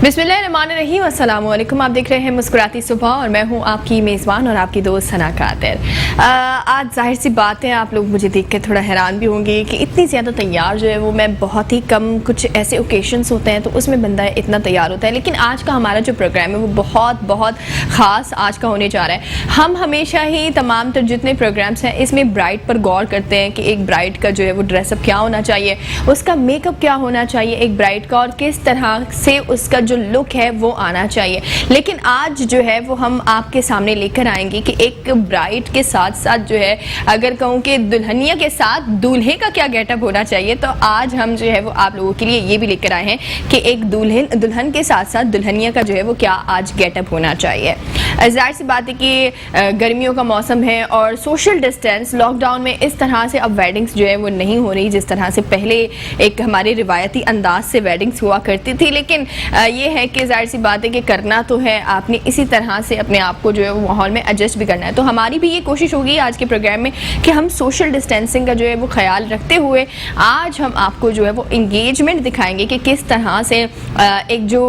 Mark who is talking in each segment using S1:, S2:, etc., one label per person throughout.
S1: बिस्मिल्लाहिर्रहमानिर्रहीम, अस्सलाम वालेकुम। आप देख रहे हैं मुस्कुराती सुबह और मैं हूं आपकी मेज़बान और आपकी दोस्त सना कादिर। आज जाहिर सी बात है, आप लोग मुझे देख के थोड़ा हैरान भी होंगे कि इतनी ज़्यादा तैयार जो है वो मैं बहुत ही कम, कुछ ऐसे ओकेशंस होते हैं तो उसमें बंदा इतना तैयार होता है। लेकिन आज का हमारा जो प्रोग्राम है वो बहुत बहुत ख़ास आज का होने जा रहा है। हम हमेशा ही तमाम तर जितने प्रोग्राम्स हैं इसमें ब्राइड पर गौर करते हैं कि एक ब्राइड का जो है वो ड्रेसअप क्या होना चाहिए, उसका मेकअप क्या होना चाहिए एक ब्राइड का, और किस तरह से उसका जो लुक है वो आना चाहिए। लेकिन आज जो है वो हम आपके सामने लेकर आएंगे कि एक ब्राइड के साथ साथ जो है, अगर कहूँ कि दुल्हनिया के साथ दूल्हे का क्या गेटअप होना चाहिए, तो आज हम जो है वो आप लोगों के लिए ये भी लेकर आए हैं कि एक दुल्हन के साथ साथ दुल्हनिया का जो है वो क्या आज गेटअप होना चाहिए। जाहिर सी बात है कि गर्मियों का मौसम है और सोशल डिस्टेंस, लॉकडाउन में इस तरह से अब वेडिंग्स जो है वो नहीं हो रही जिस तरह से पहले एक हमारे रिवायती अंदाज से वेडिंग्स हुआ करती थी। लेकिन ये है कि जाहिर सी बात है कि करना तो है आपने, इसी तरह से अपने आप को जो है वो माहौल में एडजस्ट भी करना है। तो हमारी भी ये कोशिश होगी आज के प्रोग्राम में कि हम सोशल डिस्टेंसिंग का जो है वो ख्याल रखते हुए आज हम आपको जो है वो इंगेजमेंट दिखाएंगे कि किस तरह से एक जो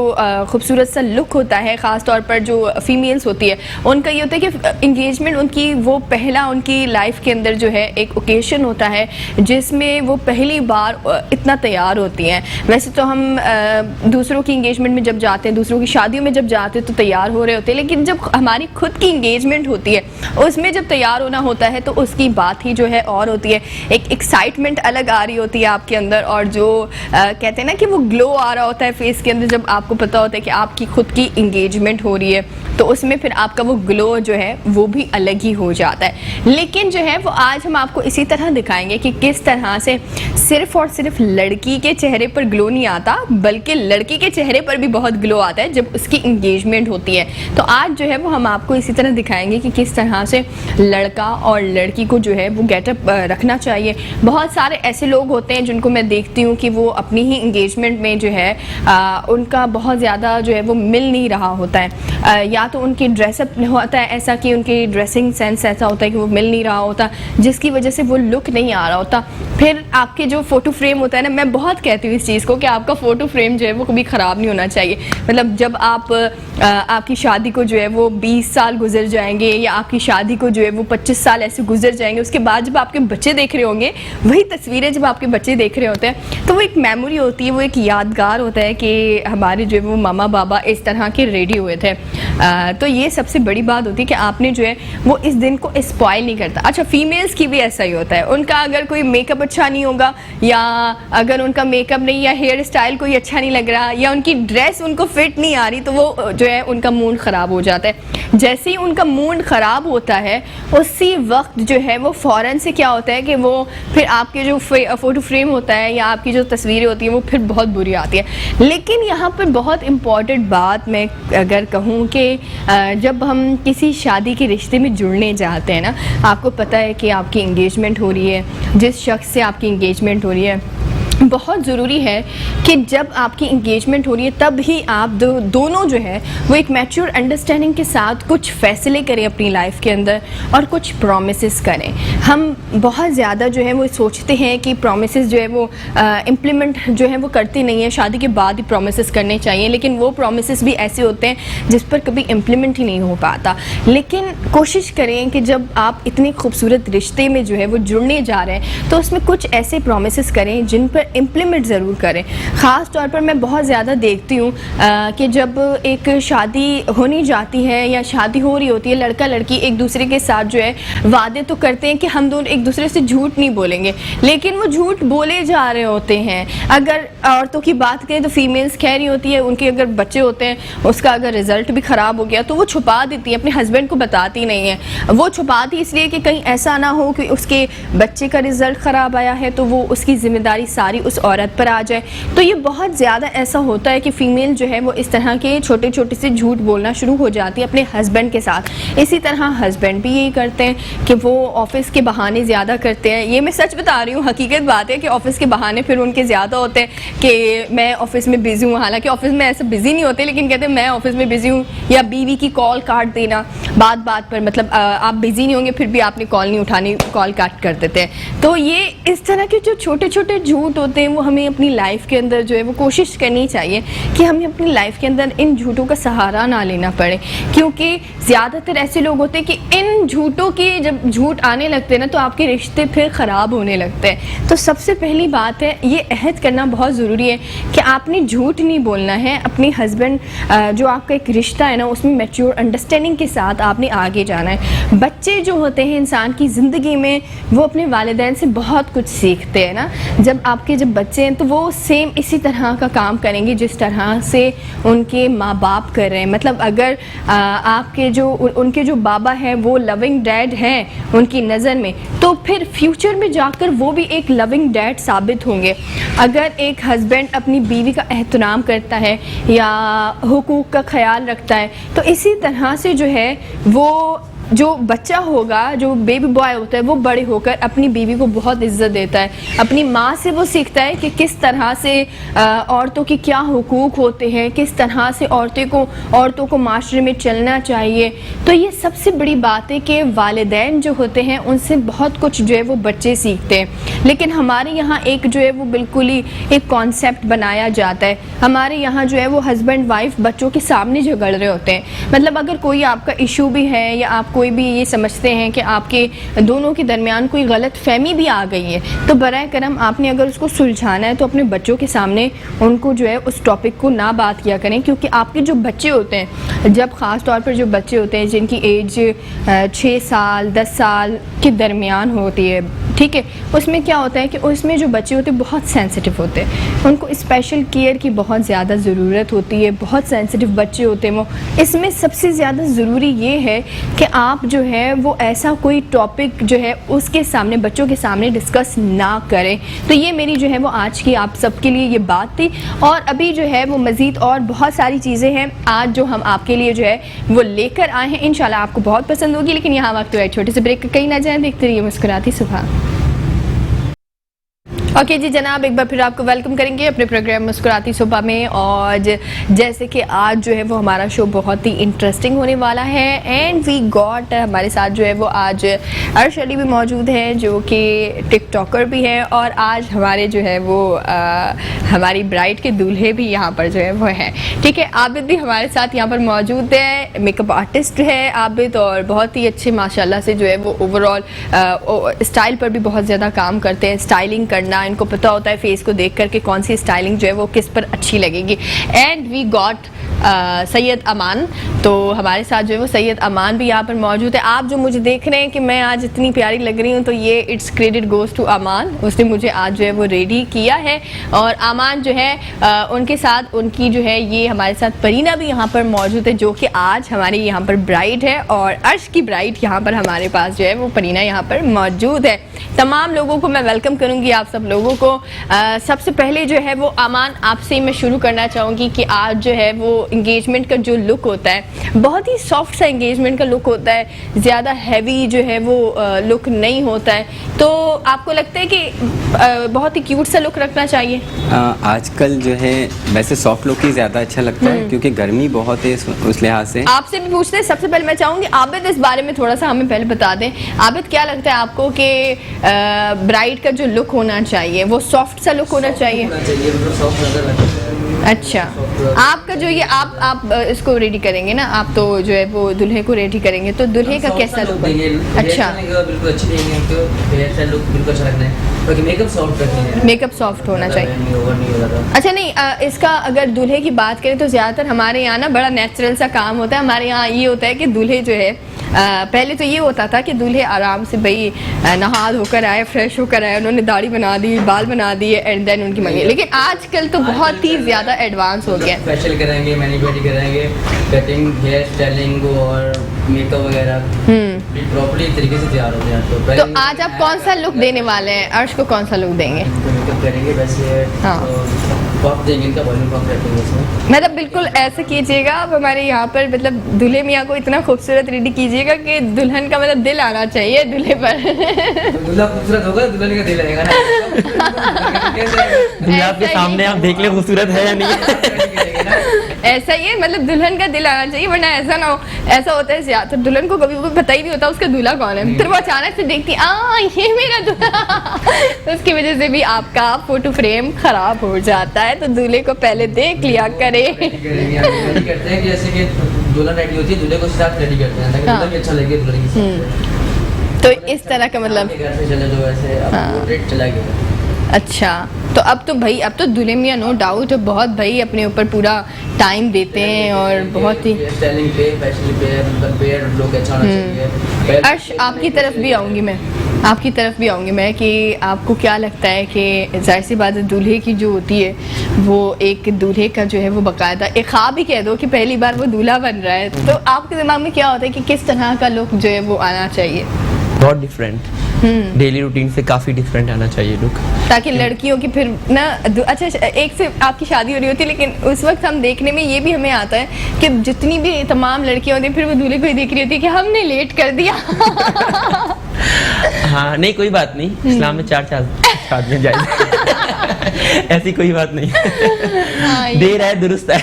S1: खूबसूरत सा लुक होता है, ख़ास तौर पर जो फीमेल्स होती है उनका ये होता है कि इंगेजमेंट उनकी वो पहला उनकी लाइफ के अंदर जो है एक ओकेशन होता है जिसमें वो पहली बार इतना तैयार होती हैं। वैसे तो हम दूसरों की इंगेजमेंट में जब जाते हैं, दूसरों की शादियों में जब जाते हैं तो तैयार हो रहे होते हैं, लेकिन जब हमारी खुद की इंगेजमेंट होती है उसमें जब तैयार होना होता है तो उसकी बात ही जो है और होती है। एक एक्साइटमेंट अलग आ रही होती है आपके अंदर, और जो कहते हैं ना कि वो ग्लो आ रहा होता है फेस के अंदर जब आपको पता होता है कि आपकी खुद की इंगेजमेंट हो रही है, तो उसमें फिर आपका वो ग्लो जो है वो भी अलग ही हो जाता है। लेकिन जो है वो आज हम आपको इसी तरह दिखाएंगे कि किस तरह से सिर्फ और सिर्फ लड़की के चेहरे पर ग्लो नहीं आता, बल्कि लड़की के चेहरे पर भी बहुत ग्लो आता है जब उसकी इंगेजमेंट होती है। तो आज जो है वो हम आपको इसी तरह दिखाएंगे कि किस तरह से लड़का और लड़की को जो है वो गेटअप रखना चाहिए। बहुत सारे ऐसे लोग होते हैं जिनको मैं देखती हूँ कि वो अपनी ही इंगेजमेंट में जो है उनका बहुत ज़्यादा जो है वो मिल नहीं रहा होता है, या तो उनकी ड्रेसअप होता है ऐसा कि उनकी ड्रेसिंग सेंस ऐसा होता है कि वो मिल नहीं रहा होता, जिसकी वजह से वो लुक नहीं आ रहा होता। फिर आपके जो फ़ोटो फ्रेम होता है ना, मैं बहुत कहती हूँ इस चीज़ को कि आपका फ़ोटो फ्रेम जो है वो कभी ख़राब नहीं होना चाहिए। मतलब जब आपकी शादी को जो है वो 20 साल गुजर जाएंगे या आपकी शादी को जो है वो 25 साल ऐसे गुजर जाएंगे, उसके बाद जब आपके बच्चे देख रहे होंगे वही तस्वीरें जब आपके बच्चे देख रहे होते हैं तो वो एक मेमोरी होती है, वो एक यादगार होता है कि हमारे जो है वो मामा बाबा इस तरह के रेडी हुए थे। तो ये सबसे बड़ी बात होती है कि आपने जो है वो इस दिन को स्पॉइल नहीं करता। अच्छा, फीमेल्स की भी ऐसा ही होता है, उनका अगर कोई मेकअप अच्छा नहीं होगा या अगर उनका मेकअप नहीं या हेयर स्टाइल कोई अच्छा नहीं लग रहा या उनकी ड्रेस उनको फिट नहीं आ रही तो वो जो है उनका मूड ख़राब हो जाता है। जैसे ही उनका मूड ख़राब होता है उसी वक्त जो है वो फ़ौरन से क्या होता है कि वो फिर आपके जो फ़ोटो फ्रेम होता है या आपकी जो तस्वीरें होती हैं वो फिर बहुत बुरी आती है। लेकिन यहाँ पर बहुत इम्पॉर्टेंट बात मैं अगर कहूँ कि जब हम किसी शादी के रिश्ते में जुड़ने जाते हैं ना, आपको पता है कि आपकी इंगेजमेंट हो रही है, जिस शख्स से आपकी इंगेजमेंट हो रही है, बहुत ज़रूरी है कि जब आपकी इंगेजमेंट हो रही है तब ही आप दोनों जो है वो एक मैच्योर अंडरस्टैंडिंग के साथ कुछ फ़ैसले करें अपनी लाइफ के अंदर और कुछ प्रॉमिसेस करें। हम बहुत ज़्यादा जो है वो सोचते हैं कि प्रॉमिसेस जो है वो इम्प्लीमेंट जो है वो करते नहीं है, शादी के बाद ही प्रॉमिसेस करने चाहिए, लेकिन वो प्रॉमिसेस भी ऐसे होते हैं जिस पर कभी इम्प्लीमेंट ही नहीं हो पाता। लेकिन कोशिश करें कि जब आप इतने खूबसूरत रिश्ते में जो है वो जुड़ने जा रहे हैं तो उसमें कुछ ऐसे प्रॉमिसेस करें जिन पर इम्प्लीमेंट ज़रूर करें। ख़ास तौर पर मैं बहुत ज़्यादा देखती हूँ कि जब एक शादी होने जाती है या शादी हो रही होती है, लड़का लड़की एक दूसरे के साथ जो है वादे तो करते हैं कि हम दोनों एक दूसरे से झूठ नहीं बोलेंगे, लेकिन वो झूठ बोले जा रहे होते हैं। अगर औरतों की बात करें तो फीमेल्स कह रही होती है, उनके अगर बच्चे होते हैं उसका अगर रिज़ल्ट भी ख़राब हो गया तो वो छुपा देती है, अपने हस्बैंड को बताती नहीं है। वो छुपाती इसलिए कि कहीं ऐसा ना हो कि उसके बच्चे का रिज़ल्ट ख़राब आया है तो वो उसकी ज़िम्मेदारी सारी उस औरत पर आ जाए। तो ये बहुत ज़्यादा ऐसा होता है कि फ़ीमेल जो है वो इस तरह के छोटे छोटे से झूठ बोलना शुरू हो जाती है अपने हस्बैंड के साथ। इसी तरह हस्बैंड भी यही करते हैं कि वो ऑफ़िस के बहाने ज़्यादा करते हैं। ये मैं सच बता रही हूँ, हकीकत बात है कि ऑफ़िस के बहाने फिर उनके ज़्यादा होते हैं कि मैं ऑफ़िस में बिज़ी हूँ, हालांकि ऑफ़िस में ऐसे बिज़ी नहीं होते, लेकिन कहते हैं मैं ऑफ़िस में बिज़ी हूँ। या बीवी की कॉल काट देना बात बात पर, मतलब आप बिज़ी नहीं होंगे फिर भी आपने कॉल नहीं उठानी, कॉल काट कर देते हैं। तो ये इस तरह के जो छोटे छोटे झूठ होते हैं वो हमें अपनी लाइफ के अंदर जो है वो कोशिश करनी चाहिए कि हमें अपनी लाइफ के अंदर इन झूठों का सहारा ना लेना पड़े, क्योंकि ज़्यादातर ऐसे लोग होते हैं कि इन झूठों की जब झूठ आने लगते हैं ना तो आपके रिश्ते फिर ख़राब होने लगते हैं। तो सबसे पहली बात है ये अहद करना बहुत ज़रूरी है कि आपने झूठ नहीं बोलना है। अपने हस्बैंड जो आपका एक रिश्ता है ना उसमें मैच्योर अंडरस्टैंडिंग के साथ आपने आगे जाना है। बच्चे जो होते हैं इंसान की ज़िंदगी में वो अपने वालिदैन से बहुत कुछ सीखते हैं ना। जब बच्चे हैं तो वो सेम इसी तरह का काम करेंगे जिस तरह से उनके माँ बाप कर रहे हैं। मतलब अगर आपके जो उनके जो बाबा हैं वो लविंग डैड हैं उनकी नज़र में, तो फिर फ्यूचर में जाकर वो भी एक लविंग डैड साबित होंगे। अगर एक हस्बैंड अपनी बीवी का एहतराम करता है या हुकूक का ख्याल रखता है, तो इसी तरह से जो है वो जो बच्चा होगा, जो बेबी बॉय होता है, वो बड़े होकर अपनी बीवी को बहुत इज्जत देता है। अपनी माँ से वो सीखता है कि किस तरह से औरतों के क्या हुकूक होते हैं, किस तरह से औरतों को माशरे में चलना चाहिए। तो ये सबसे बड़ी बात है कि वालिदैन जो होते हैं उनसे बहुत कुछ जो है वो बच्चे सीखते हैं। लेकिन हमारे यहाँ एक जो है वो बिल्कुल ही एक कॉन्सेप्ट बनाया जाता है। हमारे यहाँ जो है वो हस्बैंड वाइफ बच्चों के सामने झगड़ रहे होते हैं। मतलब अगर कोई आपका इशू भी है या आप कोई भी ये समझते हैं कि आपके दोनों के दरमियान कोई गलत फहमी भी आ गई है, तो बराए करम आपने अगर उसको सुलझाना है तो अपने बच्चों के सामने उनको जो है उस टॉपिक को ना बात किया करें। क्योंकि आपके जो बच्चे होते हैं, जब ख़ास तौर पर जो बच्चे होते हैं जिनकी एज 6 साल 10 साल के दरमियान होती है, ठीक है, उसमें क्या होता है कि उसमें जो बच्चे होते हैं बहुत सेंसिटिव होते हैं, उनको स्पेशल केयर की बहुत ज़्यादा ज़रूरत होती है। बहुत सेंसिटिव बच्चे होते हैं वो। इसमें सबसे ज़्यादा ज़रूरी ये है कि आप जो है वो ऐसा कोई टॉपिक जो है उसके सामने, बच्चों के सामने डिस्कस ना करें। तो ये मेरी जो है वो आज की आप सबके लिए ये बात थी। और अभी जो है वो मज़ीद और बहुत सारी चीज़ें हैं आज जो हम आपके लिए जो है वो लेकर आए हैं। इंशाल्लाह आपको बहुत पसंद होगी। लेकिन यहाँ वक्त है छोटे से ब्रेक, कहीं ना जाएं, देखते रहिए मुस्कुराती सुबह। ओके जी जनाब, एक बार फिर आपको वेलकम करेंगे अपने प्रोग्राम मुस्कुराती सुबह में। और जैसे कि आज जो है वो हमारा शो बहुत ही इंटरेस्टिंग होने वाला है एंड वी गॉट हमारे साथ जो है वो आज अर्श अली भी मौजूद है जो कि टिकटॉकर भी है। और आज हमारे जो है वो हमारी ब्राइड के दूल्हे भी यहाँ पर जो है वो है, ठीक है। आबिद भी हमारे साथ यहाँ पर मौजूद है, मेकअप आर्टिस्ट है आबिद, और बहुत ही अच्छे माशाल्लाह से जो है वो ओवरऑल स्टाइल पर भी बहुत ज़्यादा काम करते हैं। स्टाइलिंग करना इनको पता होता है फेस को देख करके कौन सी स्टाइलिंग जो है वो किस पर अच्छी लगेगी। एंड वी गॉट सैयद अमान, तो हमारे साथ जो है वो सैयद अमान भी यहाँ पर मौजूद है। आप जो मुझे देख रहे हैं कि मैं आज इतनी प्यारी लग रही हूँ, तो ये इट्स क्रेडिट गोज़ टू अमान, उसने मुझे आज जो है वो रेडी किया है। और अमान जो है उनके साथ उनकी जो है ये हमारे साथ परीना भी यहाँ पर मौजूद है जो कि आज हमारी यहाँ पर ब्राइड है। और अर्श की ब्राइड यहाँ पर हमारे पास जो है वो परीना यहाँ पर मौजूद है। तमाम लोगों को मैं वेलकम करूँगी, आप सब लोगों को। सबसे पहले जो है वो अमान आपसे मैं शुरू करना चाहूँगी कि आज जो है वो इंगेजमेंट का जो लुक होता है बहुत ही सॉफ्ट सा इंगेजमेंट का लुक होता है, ज़्यादा हैवी जो है वो लुक नहीं होता है। तो आपको लगता है कि बहुत ही क्यूट सा लुक रखना चाहिए?
S2: आजकल जो है वैसे सॉफ्ट लुक ही ज़्यादा अच्छा लगता है क्योंकि गर्मी बहुत है उस लिहाज से।
S1: आपसे भी पूछते हैं, सबसे पहले मैं चाहूँगी आबिद इस बारे में थोड़ा सा हमें पहले बता दें। आबिद क्या लगता है आपको कि ब्राइड का जो लुक होना चाहिए वो सॉफ्ट सा लुक होना चाहिए? अच्छा, आपका जो ये आप इसको रेडी करेंगे ना, आप तो जो है वो दुल्हे को रेडी करेंगे, तो दुल्हे का कैसा लुक? अच्छा,
S3: बिल्कुल अच्छी देंगे उनको, हेयर स्टाइल लुक बिल्कुल अच्छा रखना है, बाकी मेकअप सॉफ्ट रखना है।
S1: मेकअप सॉफ्ट होना चाहिए। अच्छा, नहीं इसका अगर दूल्हे की बात करें तो ज़्यादातर हमारे यहाँ ना बड़ा नेचुरल सा काम होता है। हमारे यहाँ ये होता है कि दूल्हे जो है पहले तो ये होता था कि दूल्हे आराम से भाई नहा धोकर आए, फ्रेश होकर आए, उन्होंने दाढ़ी बना दी, बाल बना दिए एंड देन उनकी मंगी। लेकिन आजकल तो बहुत ही ज़्यादा एडवांस हो गया।
S3: फेशियल कराएंगे, मैनिक्योर कराएंगे, कटिंग, हेयर स्टाइलिंग और मेकअप वगैरह प्रॉपर्ली तरीके से तैयार होते हैं।
S1: तो आज आप कौन सा लुक देने वाले हैं? अर्श को कौन सा लुक देंगे?
S3: मेकअप करेंगे वैसे,
S1: हाँ,
S3: पॉप देंगे, इनका वॉल्यूम पॉप रखेंगे इसमें।
S1: मतलब बिल्कुल ऐसे कीजिएगा आप हमारे यहाँ पर, मतलब दूल्हे मियाँ को इतना खूबसूरत रेडी कीजिएगा कि दुल्हन का मतलब दिल आना चाहिए दूल्हे पर।
S3: दूल्हा खूबसूरत होगा, दुल्हन का दिल आएगा ना।
S4: दूल्हा आपके सामने आप देख ले खूबसूरत है या नहीं।
S1: ऐसा ही है, मतलब दुल्हन का दिल आना चाहिए, वरना ऐसा ना हो। ऐसा होता है ज्यादातर दुल्हन को कभी पता ही नहीं होता उसका दूल्हा कौन है, फिर वो अचानक से देखती ये मेरा दूल्हा तो उसकी वजह से भी आपका फोटो फ्रेम खराब हो जाता है। तो दूल्हे को पहले देख लिया करे।
S3: रेडी करते हैं कि जैसे कि दुल्हन रेडी होती है, दूल्हे को साथ रेडी करते हैं ताकि दुल्हन भी अच्छा लगे दुल्हन के साथ।
S1: तो इस तरह का मतलब
S3: घर से चले जो ऐसे अब पोर्ट्रेट चला गया।
S1: अच्छा, तो अब तो भाई, अब तो दूल्हे मियां नो डाउट बहुत भाई अपने ऊपर पूरा टाइम देते हैं और बहुत ही
S3: स्टाइलिंग पे, फैशन पे, मतलब बेयर्ड लुक अच्छा होना चाहिए।
S1: अर्श, आपकी तरफ भी आऊँगी मैं, आपकी तरफ भी आऊँगी मैं कि आपको क्या लगता है कि जाहिर सी बात है दूल्हे की जो होती है वो एक दूल्हे का जो है वो बाकायदा एक ख्वाब ही कह दो कि पहली बार वो दूल्हा बन रहा है, तो आपके दिमाग में क्या होता है कि किस तरह का लुक जो है वो आना चाहिए?
S4: बहुत डिफरेंट, डेली रूटीन से काफ़ी डिफरेंट आना चाहिए लुक,
S1: ताकि लड़कियों की फिर ना अच्छा, एक से आपकी शादी हो रही होती है, लेकिन उस वक्त हम देखने में ये भी हमें आता है कि जितनी भी तमाम लड़कियां होती हैं फिर वो दूल्हे को ही देख रही होती है कि हमने लेट कर दिया।
S4: हाँ नहीं कोई बात नहीं, इस्लाम में 4 शादियां जायज़ ऐसी कोई बात नहीं।
S1: हाँ,
S4: देर है दुरुस्त है।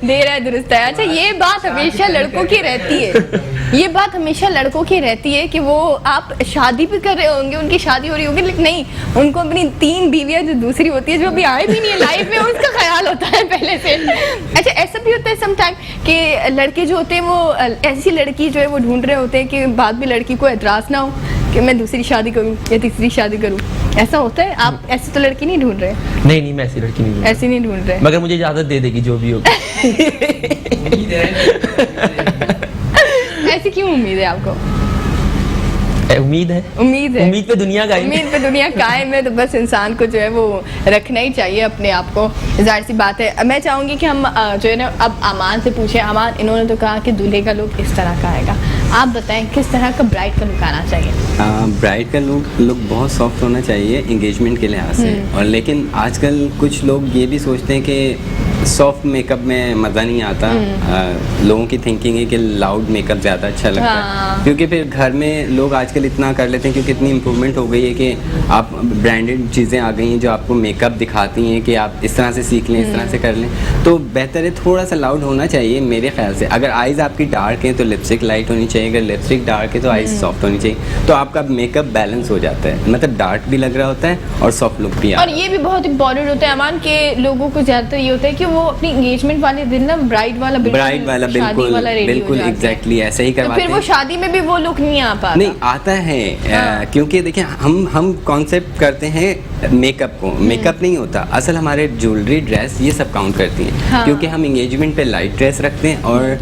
S1: देर है दुरुस्त है। अच्छा, ये बात हमेशा लड़कों की रहती है, ये बात हमेशा लड़कों की रहती है कि वो आप शादी भी कर रहे होंगे, उनकी शादी हो रही होगी, लेकिन नहीं, उनको अपनी 3 बीवियां जो दूसरी होती है जो अभी आए भी नहीं है लाइफ में, उसका ख्याल होता है पहले से। अच्छा, ऐसा भी होता है समटाइम कि लड़के जो होते हैं वो ऐसी लड़की जो है वो ढूंढ रहे होते हैं कि बाद में लड़की को एतराज़ ना हो कि मैं दूसरी शादी करूं या तीसरी शादी करूं, ऐसा होता है? आप ऐसी तो लड़की नहीं ढूंढ रहे?
S4: नहीं मैं ऐसी लड़की नहीं,
S1: ऐसी नहीं ढूंढ रहे,
S4: मगर मुझे इजाज़त दे देगी जो भी होगी।
S1: ऐसी क्यों उम्मीद है आपको?
S4: उम्मीद है,
S1: उम्मीद है,
S4: उम्मीद पे दुनिया कायम,
S1: उम्मीद पे दुनिया कायम है। तो बस इंसान को जो है वो रखना ही चाहिए अपने आप को, जाहिर सी बात है। मैं चाहूँगी कि हम जो है ना अब अमान से पूछें। अमान, इन्होंने तो कहा कि दूल्हे का लुक इस तरह का आएगा, आप बताएं किस तरह का ब्राइड का लुक आना चाहिए?
S2: ब्राइड का लुक बहुत सॉफ्ट होना चाहिए इंगेजमेंट के लिहाज से, और लेकिन आजकल कुछ लोग ये भी सोचते हैं कि सॉफ्ट मेकअप में मज़ा नहीं आता। लोगों की थिंकिंग है कि लाउड मेकअप ज़्यादा अच्छा लगता है, क्योंकि फिर घर में लोग आजकल इतना कर लेते हैं, क्योंकि इतनी इम्प्रूवमेंट हो गई है कि आप ब्रांडेड चीज़ें आ गई हैं जो आपको मेकअप दिखाती हैं कि आप इस तरह से सीख लें, इस तरह से कर लें। तो बेहतर है थोड़ा सा लाउड होना चाहिए मेरे ख्याल से। अगर आइज़ आपकी डार्क हैं तो लिपस्टिक लाइट होनी चाहिए, अगर लिपस्टिक डार्क है तो आइज़ सॉफ्ट होनी चाहिए, तो आपका मेकअप बैलेंस हो जाता है, मतलब डार्क भी लग रहा होता है और सॉफ्ट लुक भी।
S1: और ये भी बहुत इंपॉर्टेंट होता है अमान के लोगों को, ज़्यादातर ये होता है कि वो अपनी एंगेजमेंट वाले दिन ना ब्राइड वाला
S2: बिल्कुल एग्जैक्टली ऐसे ही करवाते हैं,
S1: फिर वो शादी में भी वो लुक नहीं आ पाता।
S2: नहीं आता है, क्योंकि देखिए हम कॉन्सेप्ट करते हैं मेकअप को, मेकअप नहीं होता असल, हमारे ज्वेलरी ड्रेस ये सब काउंट करती हैं, क्योंकि हम एंगेजमेंट पे लाइट ड्रेस रखते हैं और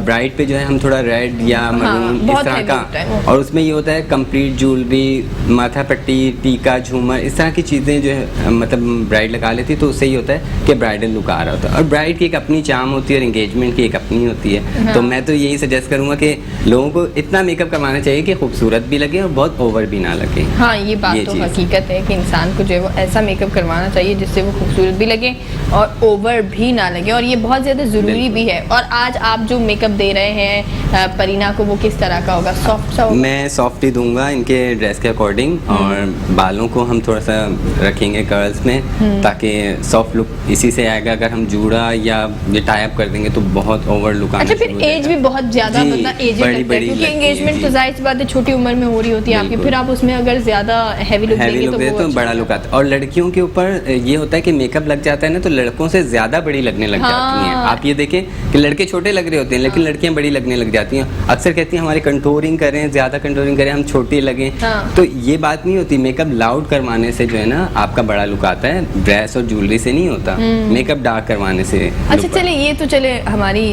S2: ब्राइड पे जो है हम थोड़ा रेड या मरून इस तरह का, और उसमें ये होता है कंप्लीट ज्वेलरी, माथा पट्टी, टीका, झूमर, इस तरह की चीज़ें जो है मतलब ब्राइड लगा लेती है, तो उससे ये होता है कि ब्राइडल लुक आ रहा होता है। और ब्राइड की एक अपनी चार्म होती है और एंगेजमेंट की एक अपनी होती है। तो मैं तो यही सजेस्ट करूँगा कि लोगों को इतना मेकअप करवाना चाहिए कि खूबसूरत भी लगे और बहुत ओवर भी ना लगे।
S1: हाँ, ये बात तो हकीकत है कि इंसान को जो है वो ऐसा मेकअप करवाना चाहिए जिससे वो खूबसूरत भी लगे और ओवर भी ना लगे, और ये बहुत ज़्यादा ज़रूरी भी है। और आज आप जो मेकअप दे रहे हैं परीना को, वो किस तरह का होगा? सॉफ्ट सा होगा? मैं
S2: सॉफ्ट ही दूंगा इनके ड्रेस के अकॉर्डिंग, और बालों को हम थोड़ा सा रखेंगे कर्ल्स में, ताकि सॉफ्ट लुक इसी से आएगा। अगर हम जूड़ा या ये टाई अप कर देंगे तो बहुत ओवर लुक आना।
S1: अच्छा, फिर एज भी बहुत ज़्यादा मतलब एज लगता है, क्योंकि एंगेजमेंट तो जाहिर सी बात है छोटी उम्र में हो रही होती है आपकी, फिर आप उसमें अगर ज़्यादा हैवी लुक देंगे तो
S2: बड़ा लुक आता है। और लड़कियों के ऊपर ये होता है कि मेकअप लग जाता है ना, तो लड़कों से ज़्यादा बड़ी लगने लग जाती हैं। आप ये देखें कि लड़के छोटे लग रहे होते हैं लेकिन लड़कियां बड़ी लगने लग जाती हैं। अक्सर कहती हैं हमारे कंटूरिंग करें, ज़्यादा कंटूरिंग करें, हम छोटे लगें। तो ये बात नहीं होती, मेकअप लाउड करवाने से जो है ना आपका बड़ा लुक आता है, ड्रेस और ज्वेलरी से नहीं होता, मेकअप डार्क करवाने से।
S1: अच्छा चले, ये तो चले हमारी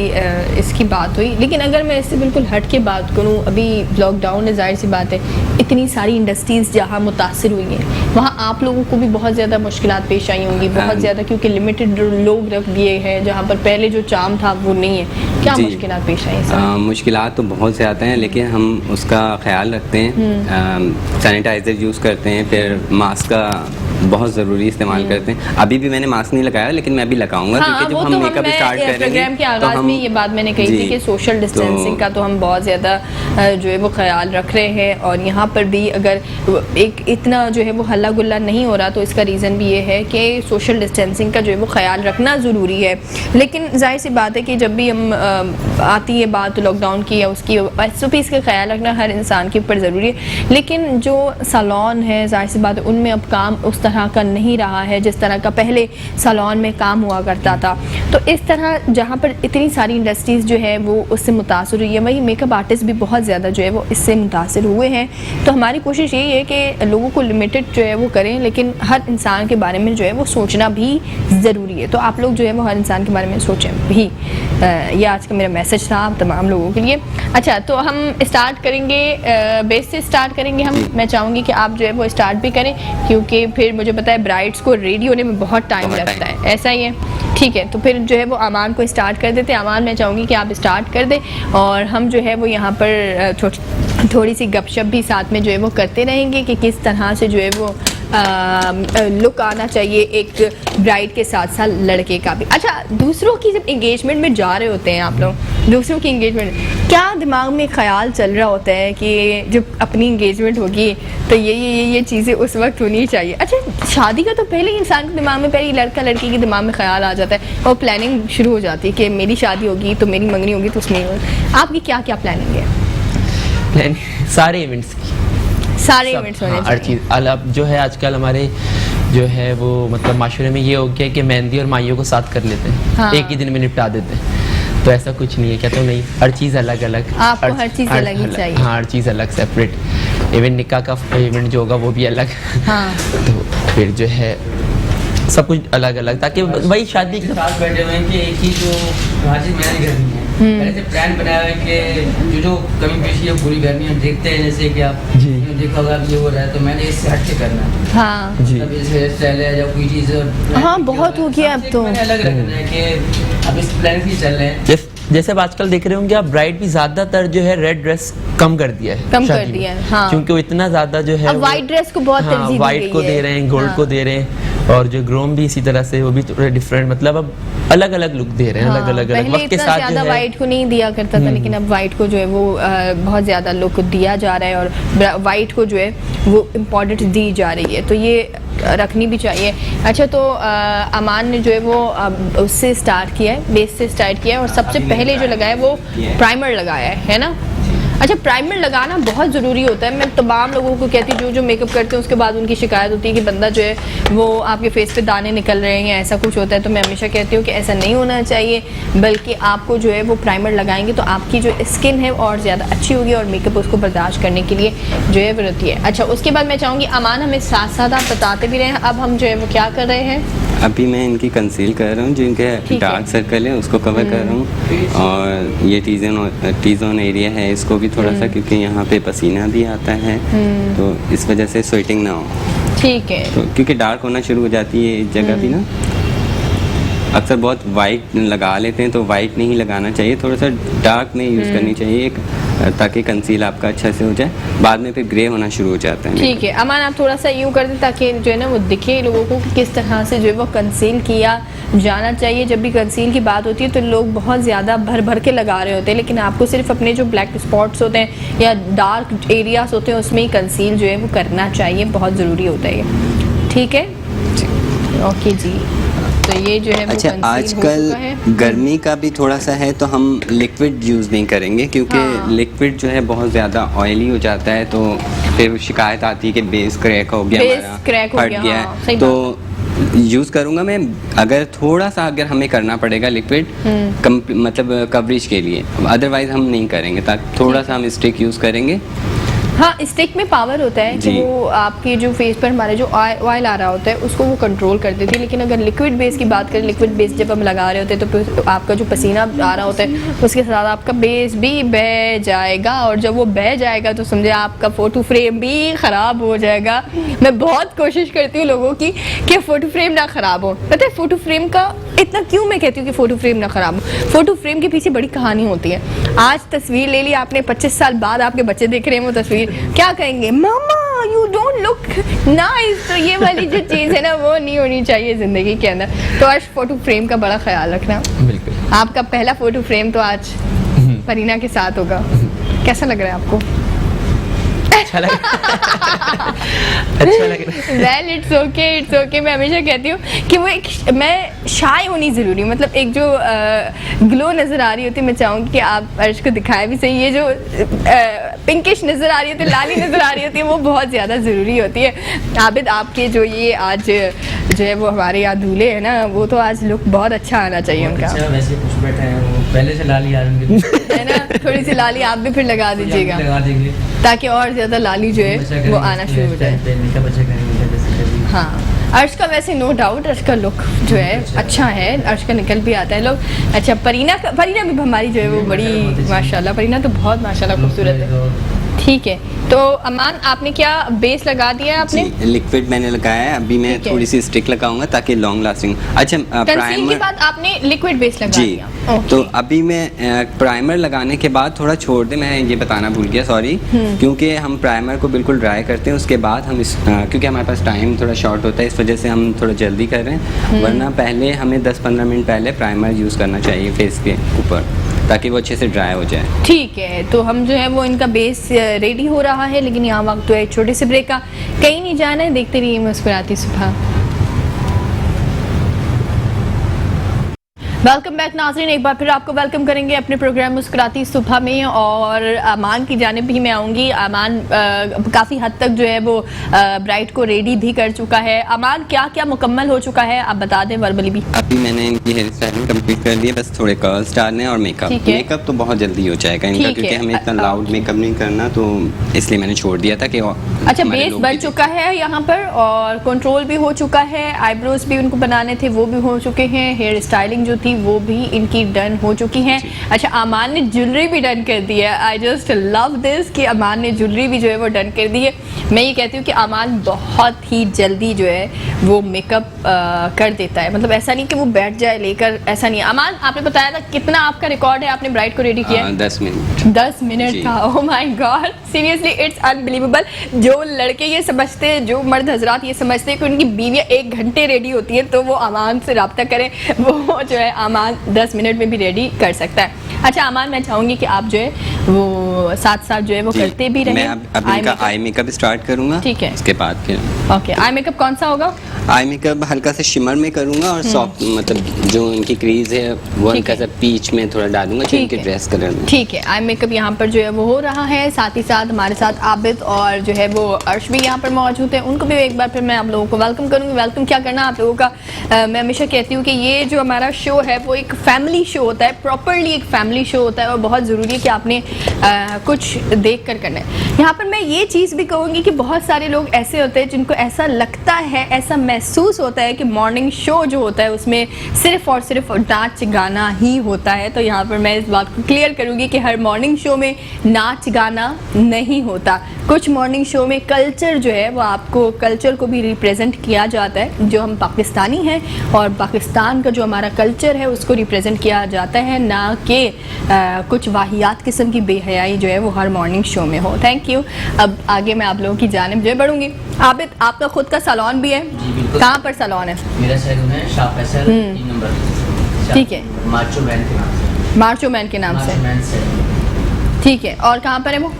S1: इसकी बात हुई, लेकिन अगर मैं इससे बिल्कुल हट के बात करूँ, अभी लॉकडाउन है, जाहिर सी बात है इतनी सारी इंडस्ट्रीज़ जहाँ मुतासिर हुई हैं वहाँ आप लोगों को भी बहुत ज़्यादा मुश्किलात पेश आई होंगी, बहुत ज़्यादा, क्योंकि लिमिटेड लोग रख दिए हैं जहाँ पर पहले जो चार्म था वो नहीं है। क्या मुश्किलात पेश आई?
S2: मुश्किलात तो बहुत ज़्यादा हैं, लेकिन हम उसका ख्याल रखते हैं, सैनिटाइज़र यूज़ करते हैं, फिर मास्क का बहुत ज़रूरी इस्तेमाल करते हैं। अभी भी मैंने मास्क नहीं लगाया, लेकिन मैं अभी लगाऊंगा,
S1: हाँ,
S2: क्योंकि जब
S1: वो
S2: हम
S1: तो
S2: मेकअप स्टार्ट करेंगे
S1: प्रोग्राम के
S2: तो
S1: आगाज
S2: हम
S1: में ये बात मैंने कही थी कि सोशल डिस्टेंसिंग का तो हम बहुत ज़्यादा जो है वो ख्याल रख रहे हैं, और यहाँ पर भी अगर एक इतना जो है वो हल्ला गुल्ला नहीं हो रहा तो इसका रीज़न भी ये है कि सोशल डिस्टेंसिंग का जो है वो ख्याल रखना ज़रूरी है। लेकिन जाहिर सी बात है कि जब भी हम आती है बात लॉकडाउन की या उसकी SOPs का ख्याल रखना हर इंसान के ऊपर ज़रूरी है, लेकिन जो सैलून है जाहिर सी बात है उनमें अब काम उस तरह का नहीं रहा है जिस तरह का पहले सैलून में काम हुआ करता था। तो इस तरह जहाँ पर इतनी सारी इंडस्ट्रीज़ जो है वो उससे मुतासर हुई है, वही मेकअप आर्टिस्ट भी बहुत ज़्यादा जो है वो इससे मुतासर हुए हैं। तो हमारी कोशिश यही है कि लोगों को लिमिटेड जो है वो करें, लेकिन हर इंसान के बारे में जो है वो सोचना भी ज़रूरी है। तो आप लोग जो है वो हर इंसान के बारे में सोचें भी। ये आज का मेरा मैसेज था आप तमाम लोगों के लिए। अच्छा, तो हम स्टार्ट करेंगे बेस से स्टार्ट करेंगे हम। मैं चाहूँगी कि आप जो है वो स्टार्ट भी करें, क्योंकि फिर मुझे पता है ब्राइड्स को रेडी होने में बहुत टाइम लगता है, ऐसा ही है। ठीक है, तो फिर जो है वो अमान को स्टार्ट कर देते हैं। अमान, मैं चाहूँगी कि आप स्टार्ट कर दें और हम जो है वो यहाँ पर थोड़ी सी गपशप भी साथ में जो है वो करते रहेंगे कि किस तरह से जो है वो लुक आना चाहिए एक ब्राइड के साथ साथ लड़के का भी। अच्छा, दूसरों की जब एंगेजमेंट में जा रहे होते हैं आप लोग, दूसरों की एंगेजमेंट, क्या दिमाग में ख्याल चल रहा होता है कि जब अपनी एंगेजमेंट होगी तो ये चीज़ें उस वक्त होनी चाहिए? अच्छा, शादी का तो पहले ही इंसान के दिमाग में, पहले लड़का लड़की के दिमाग में ख्याल आ जाता है और प्लानिंग शुरू हो जाती है कि मेरी शादी होगी तो मेरी मंगनी होगी तो उसमें आपकी क्या क्या प्लानिंग है?
S4: सारे इवेंट्स की,
S1: सारे इवेंट्स होने
S4: हर
S1: चाहिए।
S4: चीज़ अब जो है आजकल हमारे जो है वो मतलब माशरे में ये हो गया कि मेहंदी और माइयों को साथ कर लेते हैं,
S1: हाँ।
S4: एक ही दिन में निपटा देते हैं। तो ऐसा कुछ नहीं है, क्या तो नहीं, हर चीज़ अलग अलग,
S1: आपको हर चीज़ अलग ही चाहिए।
S4: हाँ, हर चीज़ अलग, सेपरेट। इवन निकाह का इवेंट जो होगा वो भी अलग।
S1: हाँ।
S4: तो फिर जो है सब कुछ अलग अलग, ताकि वही शादी
S3: के साथ बैठे हुए हैं कि एक ही जो हाजिर मैंने करनी है, पहले से प्लान बनाया है कि जो कमी पेशी है पूरी करनी है। देखते हैं जैसे कि आप
S4: जी।
S3: देखा होगा ये हो रहा है तो मैंने इससे हट के करना है।
S1: हाँ
S4: जी।
S3: मतलब जैसे हेयर स्टाइल है या कोई चीज़,
S1: हाँ, बहुत हो गया अब तो।
S3: मैंने अलग रखना है कि अब इस प्लान से चल रहे हैं।
S4: जैसे अब आजकल देख रहे होंगे आप, ब्राइड भी ज्यादातर जो है रेड ड्रेस कम कर दिया है,
S1: कम कर
S4: शादी में।
S1: दिया है, हाँ।
S4: क्योंकि वो इतना ज्यादा जो है
S1: अब वाइट ड्रेस को बहुत तरजीह दी
S4: वाइट
S1: गई
S4: को
S1: है।
S4: दे रहे हैं, गोल्ड
S1: हाँ।
S4: को दे रहे हैं, और जो ग्रोम भी इसी तरह से वो भी थोड़े डिफरेंट, मतलब अब अलग अलग लुक दे रहे हैं, अलग अलग
S1: पहले
S4: वक्त के
S1: इतना
S4: साथ
S1: ज्यादा
S4: जो है।
S1: वाइट को नहीं दिया करता था, लेकिन अब वाइट को जो है वो बहुत ज़्यादा लुक दिया जा रहा है और वाइट को जो है वो इम्पोर्टेंस दी जा रही है, तो ये रखनी भी चाहिए। अच्छा, तो अमान ने जो है वो उससे स्टार्ट किया है, बेस से स्टार्ट किया है, और सबसे पहले जो लगाया है वो प्राइमर लगाया है ना? अच्छा, प्राइमर लगाना बहुत ज़रूरी होता है। मैं तमाम लोगों को कहती हूँ जो मेकअप करते हैं उसके बाद उनकी शिकायत होती है कि बंदा जो है वो आपके फेस पे दाने निकल रहे हैं या ऐसा कुछ होता है, तो मैं हमेशा कहती हूँ कि ऐसा नहीं होना चाहिए, बल्कि आपको जो है वो प्राइमर लगाएंगे तो आपकी जो स्किन है और ज़्यादा अच्छी होगी और मेकअप उसको बर्दाश्त करने के लिए जो है वो रहती है। अच्छा, उसके बाद मैं चाहूँगी अमान हमें साथ साथ आप बताते भी रहें, अब हम जो है वो क्या कर रहे हैं?
S2: अभी मैं इनकी कंसील कर रहा हूँ, जो इनके डार्क सर्कल है उसको कवर कर रहा हूँ, और ये टी जोन एरिया है इसको भी थोड़ा सा, क्योंकि यहाँ पे पसीना भी आता है तो इस वजह से स्वेटिंग ना हो।
S1: ठीक है।
S2: तो क्योंकि डार्क होना शुरू हो जाती है इस जगह भी ना, अक्सर बहुत वाइट लगा लेते हैं, तो वाइट नहीं लगाना चाहिए, थोड़ा सा डार्क में यूज़ करनी चाहिए ताकि कंसील आपका अच्छा से हो जाए, बाद में फिर ग्रे होना शुरू हो जाता है।
S1: ठीक है अमान, आप थोड़ा सा यूँ कर दें ताकि जो है ना वो दिखे लोगों को कि किस तरह से जो है वो कंसील किया जाना चाहिए। जब भी कंसील की बात होती है तो लोग बहुत ज़्यादा भर भर के लगा रहे होते हैं, लेकिन आपको सिर्फ अपने जो ब्लैक स्पॉट्स होते हैं या डार्क एरियाज होते हैं उसमें ही कंसील जो है वो करना चाहिए, बहुत ज़रूरी होता है ये। ठीक है, ओके जी। तो ये जो है वो
S2: अच्छा,
S1: conceal हो
S2: आजकल
S1: चुका है।
S2: गर्मी का भी थोड़ा सा है तो हम लिक्विड यूज़ नहीं करेंगे, क्योंकि
S1: हाँ।
S2: लिक्विड जो है बहुत ज़्यादा ऑयली हो जाता है, तो फिर शिकायत आती है कि बेस क्रैक हो गया,
S1: बेस
S2: हमारा
S1: क्रैक हो
S2: फट
S1: गया,
S2: गया
S1: हाँ,
S2: है।
S1: सही
S2: तो यूज़ करूँगा मैं, अगर थोड़ा सा अगर हमें करना पड़ेगा लिक्विड मतलब कवरेज के लिए, अदरवाइज हम नहीं करेंगे, ताकि थोड़ा सा हम स्टिक यूज़ करेंगे।
S1: हाँ, स्टिक में पावर होता है कि
S2: जी।
S1: वो आपके जो फेस पर हमारे जो ऑयल आ रहा होता है उसको वो कंट्रोल कर देती है, लेकिन अगर लिक्विड बेस की बात करें, लिक्विड बेस जब हम लगा रहे होते हैं तो फिर आपका जो पसीना आ रहा होता है उसके साथ आपका बेस भी बह जाएगा, और जब वो बह जाएगा तो समझे आपका फ़ोटो फ्रेम भी ख़राब हो जाएगा। मैं बहुत कोशिश करती हूँ लोगों की कि फ़ोटो फ्रेम ना ख़राब हो। पता है फ़ोटो फ्रेम का इतना क्यों मैं कहती हूँ कि फ़ोटो फ्रेम ना ख़राब हो? फ़ोटो फ्रेम के पीछे बड़ी कहानी होती है। आज तस्वीर ले ली आपने, 25 साल बाद आपके बच्चे देख रहे हैं वो तस्वीर, क्या कहेंगे, मामा यू डोंट लुक नाइस। तो ये वाली जो चीज़ है ना वो नहीं होनी चाहिए ज़िंदगी के अंदर। तो आज फोटो फ्रेम का बड़ा ख्याल रखना।
S4: बिल्कुल।
S1: आपका पहला फोटो फ्रेम तो आज परीना के साथ होगा, कैसा लग रहा है आपको?
S4: अच्छा लग अच्छा लग रहा है।
S1: Well it's okay. मैं हमेशा कहती हूँ कि वो एक मैं शाय होनी ज़रूरी, मतलब एक जो ग्लो नज़र आ रही होती है, मैं चाहूँगी कि आप अर्श को दिखाएं भी सही। ये जो पिंकिश नज़र आ रही होती है, लाली नज़र आ रही होती है, वो बहुत ज़्यादा ज़रूरी होती है। आबिद आपके जो ये आज जो है वो हमारे यहाँ दूल्हे हैं ना, वो तो आज लुक बहुत अच्छा आना चाहिए उनका।
S3: अच्छा, वैसे खुश बैठे हैं वो, पहले से लाली आ रही
S1: है ना, थोड़ी सी लाली आप भी फिर लगा दीजिएगा
S3: लगा देंगे
S1: ताकि और ज़्यादा लाली जो है वो आना शुरू हो जाए।
S3: मेकअप अच्छा करेंगे जैसे कभी।
S1: हाँ, अर्श का वैसे नो डाउट अर्श का लुक जो है अच्छा है, अर्श का निकल भी आता है लोग। अच्छा, परीना भी हमारी जो है वो बड़ी माशाल्लाह, परीना तो बहुत माशाल्लाह खूबसूरत है। ठीक है, तो अमान आपने क्या बेस लगा दिया है आपने?
S2: लिक्विड मैंने लगाया है, अभी मैं
S1: ठीक है।
S2: थोड़ी सी स्टिक लगाऊंगा ताकि लॉन्ग लास्टिंग। अच्छा,
S1: कंसील के
S2: प्राइमर
S1: बाद आपने लिक्विड बेस लगा
S2: जी,
S1: दिया।
S2: तो अभी मैं प्राइमर लगाने के बाद थोड़ा छोड़ दे, मैं ये बताना भूल गया, सॉरी, क्योंकि हम प्राइमर को बिल्कुल ड्राई करते हैं, उसके बाद हम क्योंकि हमारे पास टाइम थोड़ा शॉर्ट होता है, इस वजह से हम थोड़ा जल्दी कर रहे हैं, वरना पहले हमें 10-15 मिनट पहले प्राइमर यूज़ करना चाहिए फेस के ऊपर, ताकि वो अच्छे से ड्राई हो जाए।
S1: ठीक है, तो हम जो है वो इनका बेस रेडी हो रहा है, लेकिन यहाँ वक्त तो है छोटे से ब्रेक का, कहीं नहीं जाना है, देखते रहिए मुस्कुराती सुबह। वेलकम बैक नाज़रीन, एक बार फिर आपको वेलकम करेंगे अपने प्रोग्राम मुस्कुराती सुबह में, और अमान की जानिब भी मैं आऊँगी। अमान काफ़ी हद तक जो है वो ब्राइड को रेडी भी कर चुका है। अमान क्या क्या मुकम्मल हो चुका है आप बता दें वर्बली भी।
S2: अभी मैंने इनकी हेयर स्टाइलिंग कंप्लीट कर दी है, बस थोड़े कर्ल्स डालने और मेकअप।
S1: ठीक है।
S2: मेकअप तो बहुत जल्दी हो जाएगा इनका,
S1: ठीक
S2: क्योंकि
S1: है।
S2: हमें इतना लाउड मेकअप नहीं करना, तो इसलिए मैंने छोड़ दिया था कि
S1: अच्छा,
S2: हमारे
S1: बेस
S2: लोग
S1: बढ़
S2: भी
S1: चुका है यहाँ पर, और कंट्रोल भी हो चुका है, आईब्रोज भी उनको बनाने थे वो भी हो चुके हैं, हेयर स्टाइलिंग जो थी वो भी इनकी डन हो चुकी हैं। अच्छा, अमान ने ज्वेलरी भी डन कर दी है। आई जस्ट लव दिस कि अमान ने ज्वेलरी भी जो है वो डन कर दी है। मैं ये कहती हूँ कि अमान बहुत ही जल्दी जो है वो मेकअप कर देता है, मतलब ऐसा नहीं कि वो बैठ जाए लेकर, ऐसा नहीं है। अमान, आपने बताया था कितना आपका रिकॉर्ड है, आपने ब्राइड को रेडी किया है?
S2: 10 मिनट
S1: 10 मिनट का। Oh my God, seriously it's unbelievable. जो लड़के ये समझते हैं, जो मर्द हजरात ये समझते हैं कि उनकी बीवियाँ 1 घंटे रेडी होती है, तो वो अमान से रब्ता करें, वो जो है अमान 10 मिनट में भी रेडी कर सकता है। अच्छा अमान, मैं चाहूँगी कि आप जो है वो साथ साथ जो है वो करते भी रहें।
S2: मैं अब इनका आई मेकअप स्टार्ट करूँगा।
S1: ठीक है,
S2: उसके बाद फिर
S1: ओके। आई मेकअप कौन सा होगा?
S2: आई मेकअप हल्का सा शिमर में करूँगा, और सॉफ्ट, मतलब जो इनकी क्रीज है वो हल्का सा पीच में थोड़ा डालूंगा, जो इनके ड्रेस कलर में।
S1: ठीक है, आई मेकअप यहाँ पर जो है वो हो रहा है, साथ ही साथ हमारे साथ आबिद और जो है वो अर्श भी यहाँ पर मौजूद है, उनको भी एक बार फिर मैं आप लोगों को वेलकम करूँगी। वेलकम क्या करना आप लोगों का, मैं हमेशा कहती हूँ कि ये जो हमारा शो है वो एक फैमिली शो होता है, प्रॉपरली एक फैमिली शो होता है, और बहुत ज़रूरी है कि आपने कुछ देख कर करना है। यहाँ पर मैं ये चीज़ भी कहूँगी कि बहुत सारे लोग ऐसे होते हैं जिनको ऐसा लगता है, ऐसा महसूस होता है कि मॉर्निंग शो जो होता है उसमें सिर्फ और सिर्फ नाच गाना ही होता है। तो यहाँ पर मैं इस बात को क्लियर करूँगी कि हर मॉर्निंग शो में नाच गाना नहीं होता। कुछ मॉर्निंग शो में कल्चर जो है वो आपको कल्चर को भी रिप्रेजेंट किया जाता है, जो हम पाकिस्तानी हैं और पाकिस्तान का जो हमारा कल्चर है उसको रिप्रेजेंट किया जाता है, ना कि कुछ वाहियात किस्म की बेहयाई जो है वो हर मॉर्निंग शो में हो। Thank you. अब आगे मैं आप लोगों की जानिब जो है बढ़ूँगी। आबिद, आपका खुद का सैलून भी है?
S3: जी बिल्कुल।
S1: कहाँ पर सैलून है?
S3: मेरा सैलून है शाह फैसल 3 नंबर।
S1: ठीक है,
S3: मार्चो मैन के नाम से।
S1: मार्चो मैन के नाम से,
S3: मार्चो मैन से।
S1: ठीक है। और कहाँ पर है वो?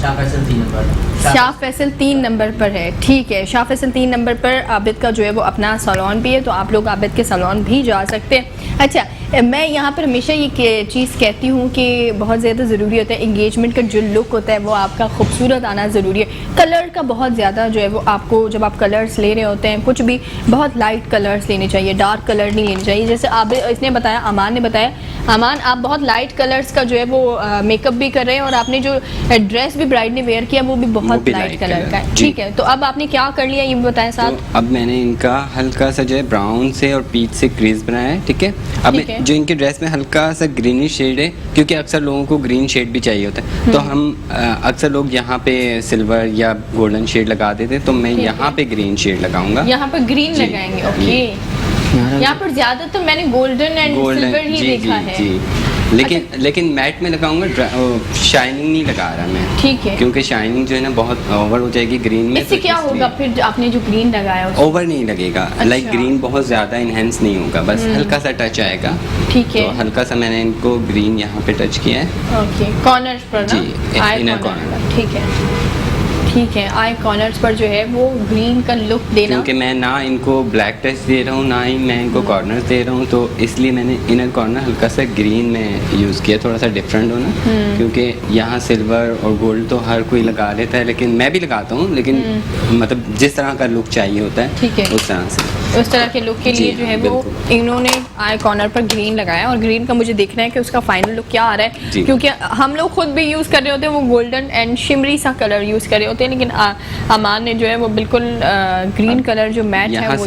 S3: शाह फैसल 3 नंबर।
S1: शाह फैसल 3 नंबर पर है। ठीक है, शाह फैसल 3 नंबर पर आबिद का जो है वो अपना सैलून भी है, तो आप लोग आबिद के सैलून भी जा सकते हैं। अच्छा, मैं यहाँ पर हमेशा ये चीज़ कहती हूँ कि बहुत ज़्यादा ज़रूरी होता है इंगेजमेंट का जो लुक होता है वो आपका खूबसूरत आना ज़रूरी है। कलर का बहुत ज़्यादा जो है वो आपको, जब आप कलर्स ले रहे होते हैं कुछ भी, बहुत लाइट कलर्स लेने चाहिए, डार्क कलर नहीं लेने चाहिए। जैसे आप इसने बताया, अमान ने बताया, अमान आप बहुत लाइट कलर्स का जो है वो मेकअप भी कर रहे हैं, और आपने जो ड्रेस भी ब्राइड ने वेयर किया वो भी बहुत लाइट कलर का है। ठीक है, तो अब आपने क्या कर लिया ये भी बताएं साथ।
S2: तो अब मैंने इनका हल्का सा जो है ब्राउन से और पीच से क्रीज बनाया है। ठीक है, अब जो इनके ड्रेस में हल्का सा ग्रीनिश शेड है, क्योंकि अक्सर लोगों को ग्रीन शेड भी चाहिए होता है, तो हम अक्सर लोग यहाँ पे सिल्वर या गोल्डन शेड लगा देते हैं, तो मैं यहाँ पे ग्रीन शेड लगाऊंगा।
S1: यहाँ पर ग्रीन लगाएंगे, ओके। यहाँ पर ज्यादातर मैंने गोल्डन एंड सिल्वर ही देखा है।
S2: लेकिन मैट में लगाऊंगा, शाइनिंग नहीं लगा रहा मैं,
S1: ठीक है,
S2: क्योंकि शाइनिंग जो है ना बहुत ओवर हो जाएगी ग्रीन में।
S1: इससे
S2: तो
S1: क्या
S2: इसलिए
S1: होगा फिर आपने जो ग्रीन लगाया उसको?
S2: ओवर नहीं लगेगा, लाइक ग्रीन बहुत ज़्यादा इन्हेंस नहीं होगा, बस हल्का सा टच आएगा।
S1: ठीक है,
S2: तो हल्का सा मैंने इनको ग्रीन यहाँ पे टच किया है।
S1: ओके, कॉर्नर्स पर ना?
S2: जी,
S1: आई
S2: इनर
S1: कॉर्नर, ठीक है, ठीक है, आई कॉर्नर्स पर जो है वो ग्रीन का लुक देना।
S2: क्योंकि मैं ना इनको ब्लैक टच दे रहा हूँ, ना ही मैं इनको कॉर्नर दे रहा हूँ, तो इसलिए मैंने इनर कॉर्नर हल्का सा ग्रीन में यूज़ किया, थोड़ा सा डिफरेंट होना। क्योंकि यहाँ सिल्वर और गोल्ड तो हर कोई लगा लेता है, लेकिन मैं भी लगाता हूँ, लेकिन मतलब जिस तरह का लुक चाहिए होता है,
S1: ठीक है,
S2: उस तरह से,
S1: उस तरह के लुक के लिए जो है वो इन्होंने आई कॉर्नर पर ग्रीन लगाया, और ग्रीन का मुझे देखना है कि उसका फाइनल लुक क्या आ रहा है, क्योंकि हम लोग खुद भी यूज़ कर रहे होते हैं वो गोल्डन एंड शिमरी सा कलर यूज़ कर रहे होते हैं, लेकिन अमान ने जो है वो बिल्कुल ग्रीन कलर जो मैट है
S2: यहाँ
S1: वो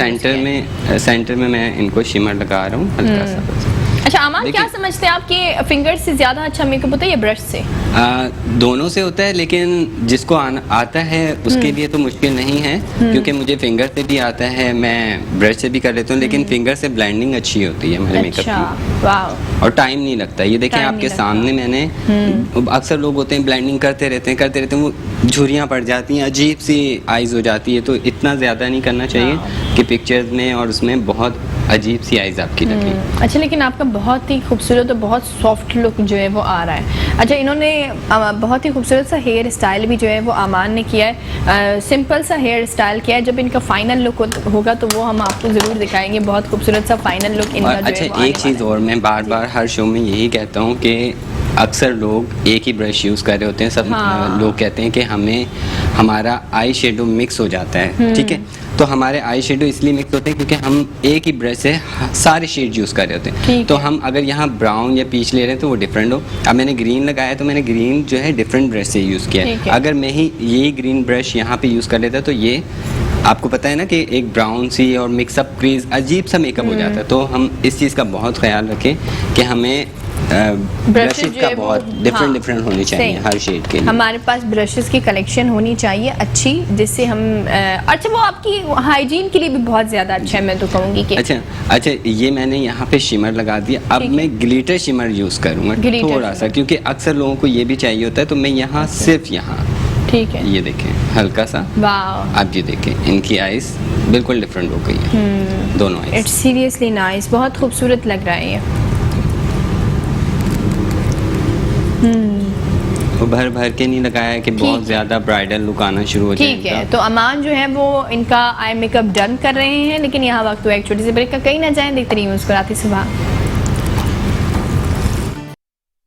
S2: सेंटर में मैं इनको शिमर लगा रहा हूँ हल्का सा।
S1: अच्छा अमान, क्या समझते हैं आपके फिंगर से ज़्यादा अच्छा मेकअप होता है या ब्रश से?
S2: दोनों से होता है, लेकिन जिसको आता है उसके लिए तो मुश्किल नहीं है, क्योंकि मुझे फिंगर से भी आता है, मैं ब्रश से भी कर लेता हूँ, लेकिन फिंगर से ब्लेंडिंग अच्छी होती है मेरे मेकअप की,
S1: वाह,
S2: और टाइम नहीं लगता। ये देखें आपके सामने मैंने, अक्सर लोग होते हैं ब्लेंडिंग करते रहते हैं, वो झुर्रियाँ पड़ जाती हैं, अजीब सी आइज़ हो जाती है, तो इतना ज़्यादा नहीं करना चाहिए कि पिक्चर्स में और उसमें बहुत अजीब सी आइज़ आपकी लगे।
S1: अच्छा, लेकिन आपका बहुत ही खूबसूरत और बहुत सॉफ्ट लुक जो है वो आ रहा है। अच्छा, इन्होंने बहुत ही खूबसूरत सा हेयर स्टाइल भी जो है वो अमान ने किया है, सिंपल सा हेयर स्टाइल किया है। जब इनका फाइनल लुक होगा तो वो हम आपको ज़रूर दिखाएंगे, बहुत खूबसूरत सा फाइनल लुक इनका जो है।
S2: अच्छा, एक चीज़ और, मैं बार बार हर शो में यही कहता हूँ कि अक्सर लोग एक ही ब्रश यूज़ कर रहे होते हैं, सब लोग कहते हैं कि हमें हमारा आई शेडो मिक्स हो जाता है, ठीक है, तो हमारे आई शेडो इसलिए मिक्स होते हैं क्योंकि हम एक ही ब्रश से सारे शेड यूज़ कर रहे होते हैं। तो हम अगर यहाँ ब्राउन या पीच ले रहे हैं तो वो डिफरेंट हो। अब मैंने ग्रीन लगाया तो मैंने ग्रीन जो है डिफरेंट ब्रश से यूज़ किया है। अगर मैं ही यही ग्रीन ब्रश यहाँ पे यूज़ कर लेता तो ये आपको पता है ना कि एक ब्राउन सी और मिक्सअप क्रीज अजीब सा मेकअप हो जाता है। तो हम इस चीज़ का बहुत ख्याल रखें कि हमें ब्रशेस का बहुत डिफरेंट होनी चाहिए हर शेड के लिए।
S1: हमारे पास ब्रशेस की कलेक्शन होनी चाहिए अच्छी, जिससे हम अच्छा वो आपकी हाइजीन के लिए भी बहुत ज़्यादा अच्छा है, मैं तो कहूँगी कि
S2: अच्छा ये मैंने यहाँ पे शिमर लगा दिया। अब मैं ग्लिटर शिमर यूज़ करूँगा थोड़ा सा, क्योंकि अक्सर लोगों को ये भी चाहिए होता है, तो मैं यहाँ सिर्फ यहाँ, ठीक है, ये देखें हल्का सा, वाह, आप ये देखें इनकी आइज बिल्कुल डिफरेंट हो गई है, दोनों आइज।
S1: इट्स सीरियसली नाइस, बहुत खूबसूरत लग रहा है ये।
S2: भर भर के नहीं लगाया कि बहुत ज़्यादा ब्राइडल लुक आना शुरू हो जाए।
S1: ठीक है, तो अमान जो है वो इनका आई मेकअप डन कर रहे हैं, लेकिन यहाँ वक्त हुआ एक छोटी सी ब्रेक का, कहीं ना जाएं, देखते रहिए मुस्कुराती सुबह।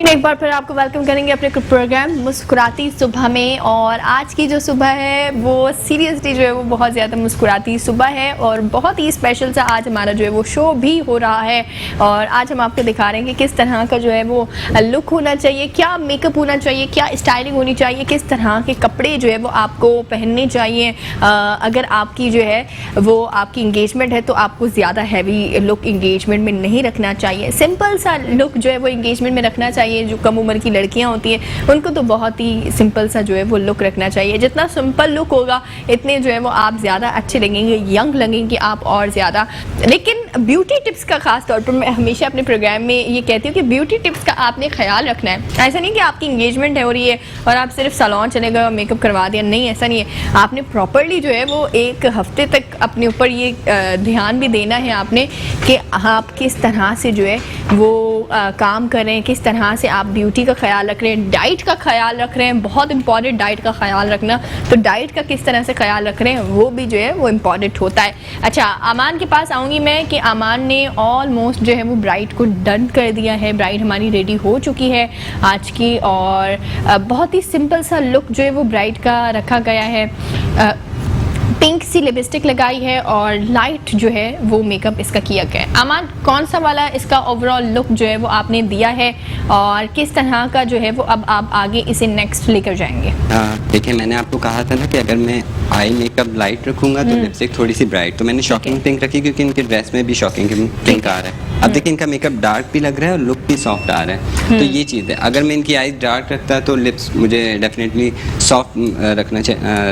S1: एक बार फिर आपको वेलकम करेंगे अपने प्रोग्राम मुस्कुराती सुबह में, और आज की जो सुबह है वो सीरियसली जो है वो बहुत ज़्यादा मुस्कुराती सुबह है, और बहुत ही स्पेशल सा आज हमारा जो है वो शो भी हो रहा है। और आज हम आपको दिखा रहे हैं कि किस तरह का जो है वो लुक होना चाहिए, क्या मेकअप होना चाहिए, क्या स्टाइलिंग होनी चाहिए, किस तरह के कपड़े जो है वो आपको पहनने चाहिए। अगर आपकी जो है वो आपकी इंगेजमेंट है तो आपको ज़्यादा हैवी लुक इंगेजमेंट में नहीं रखना चाहिए, सिंपल सा लुक जो है वो इंगेजमेंट में रखना चाहिए। जो कम उम्र की लड़कियां होती हैं उनको तो बहुत ही सिंपल सा जो है वो लुक रखना चाहिए। जितना सिंपल लुक होगा इतने जो है वो आप ज़्यादा अच्छे लगेंगे, यंग लगेंगे आप और ज़्यादा। लेकिन ब्यूटी टिप्स का खास तौर पर मैं हमेशा अपने प्रोग्राम में ये कहती हूँ कि ब्यूटी टिप्स का आपने ख्याल रखना है। ऐसा नहीं कि आपकी इंगेजमेंट है हो रही है और आप सिर्फ सैलून चले गए और मेकअप करवा दिया, नहीं, ऐसा नहीं है। आपने प्रॉपरली जो है वो एक हफ्ते तक अपने ऊपर ये ध्यान भी देना है आपने कि आप किस तरह से जो है वो काम कर रहे हैं, किस तरह से आप ब्यूटी का ख्याल रख रहे हैं, डाइट का ख्याल रख रहे हैं, बहुत इंपॉर्टेंट डाइट का ख्याल रखना। तो डाइट का किस तरह से ख्याल रख रहे हैं वो भी जो है वो इम्पॉर्टेंट होता है। अच्छा, अमान के पास आऊँगी मैं कि अमान ने ऑलमोस्ट जो है वो ब्राइड को डन कर दिया है, ब्राइड हमारी रेडी हो चुकी है आज की, और बहुत ही सिंपल सा लुक जो है वो ब्राइड का रखा गया है। पिंक सी लिपस्टिक लगाई है और लाइट जो है वो मेकअप इसका किया गया है। अमान, कौन सा वाला इसका ओवरऑल लुक जो है वो आपने दिया है और किस तरह का जो है वो अब आप आगे इसे नेक्स्ट लेकर जाएंगे?
S2: देखिए, मैंने आपको कहा था ना कि अगर मैं आई मेकअप लाइट रखूंगा तो लिपस्टिक थोड़ी सी ब्राइट, तो मैंने शॉकिंग पिंक रखी क्योंकि इनके ड्रेस में भी शॉकिंग पिंक आ रहा है। अब देखिए इनका मेकअप डार्क भी लग रहा है और लुक भी सॉफ्ट आ रहा है, तो ये चीज़ है। अगर मैं इनकी आईज डार्क रखता तो लिप्स मुझे डेफिनेटली सॉफ्ट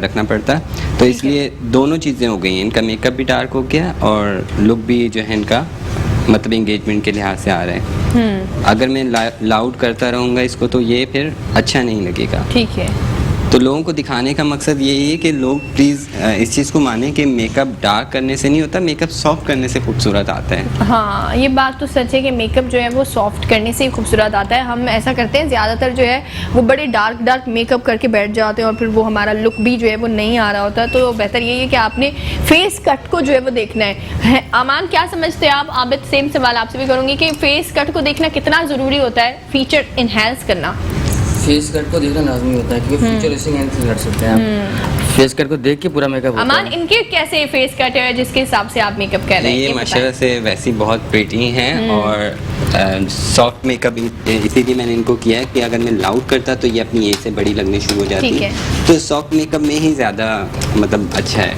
S2: रखना पड़ता, तो इसलिए दोनों चीज़ें हो गई हैं, इनका मेकअप भी डार्क हो गया और लुक भी जो है इनका मतलब एंगेजमेंट के लिहाज से आ रहे हैं। अगर मैं लाउड करता रहूँगा इसको तो ये फिर अच्छा नहीं लगेगा।
S1: ठीक है।
S2: तो लोगों को दिखाने का मकसद यही है कि लोग प्लीज़ इस चीज़ को माने कि मेकअप डार्क करने से नहीं होता, मेकअप सॉफ्ट करने से खूबसूरत आता है।
S1: हाँ, ये बात तो सच है कि मेकअप जो है वो सॉफ्ट करने से ही खूबसूरत आता है। हम ऐसा करते हैं ज़्यादातर जो है वो बड़े डार्क मेकअप करके बैठ जाते हैं और फिर वो हमारा लुक भी जो है वो नहीं आ रहा होता। तो बेहतर यही है कि आपने फेस कट को जो है वो देखना है। अमान, क्या समझते हैं आप? आबिद, सेम सवाल आपसे भी करूँगी कि फेस कट को देखना कितना ज़रूरी होता है, फीचर इन्हेंस करना?
S3: फेस कट को देखना लाजमी होता है क्योंकि फ्यूचरिस्टिक एंड कर सकते हैं आप। फेस कट को देख के पूरा मेकअप होता
S1: अमान,
S3: है।
S1: इनके कैसे फेस कट है जिसके हिसाब से आप मेकअप कर रहे हैं?
S2: ये माशाल्लाह से वैसे बहुत प्रिटी हैं और सॉफ्ट मेकअप इसीलिए मैंने इनको किया है कि अगर मैं लाउड करता तो ये अपनी एज से बड़ी लगनी शुरू हो जाती
S1: ठीक
S2: है।
S1: है।
S2: तो सॉफ्ट मेकअप में ही ज़्यादा मतलब अच्छा है,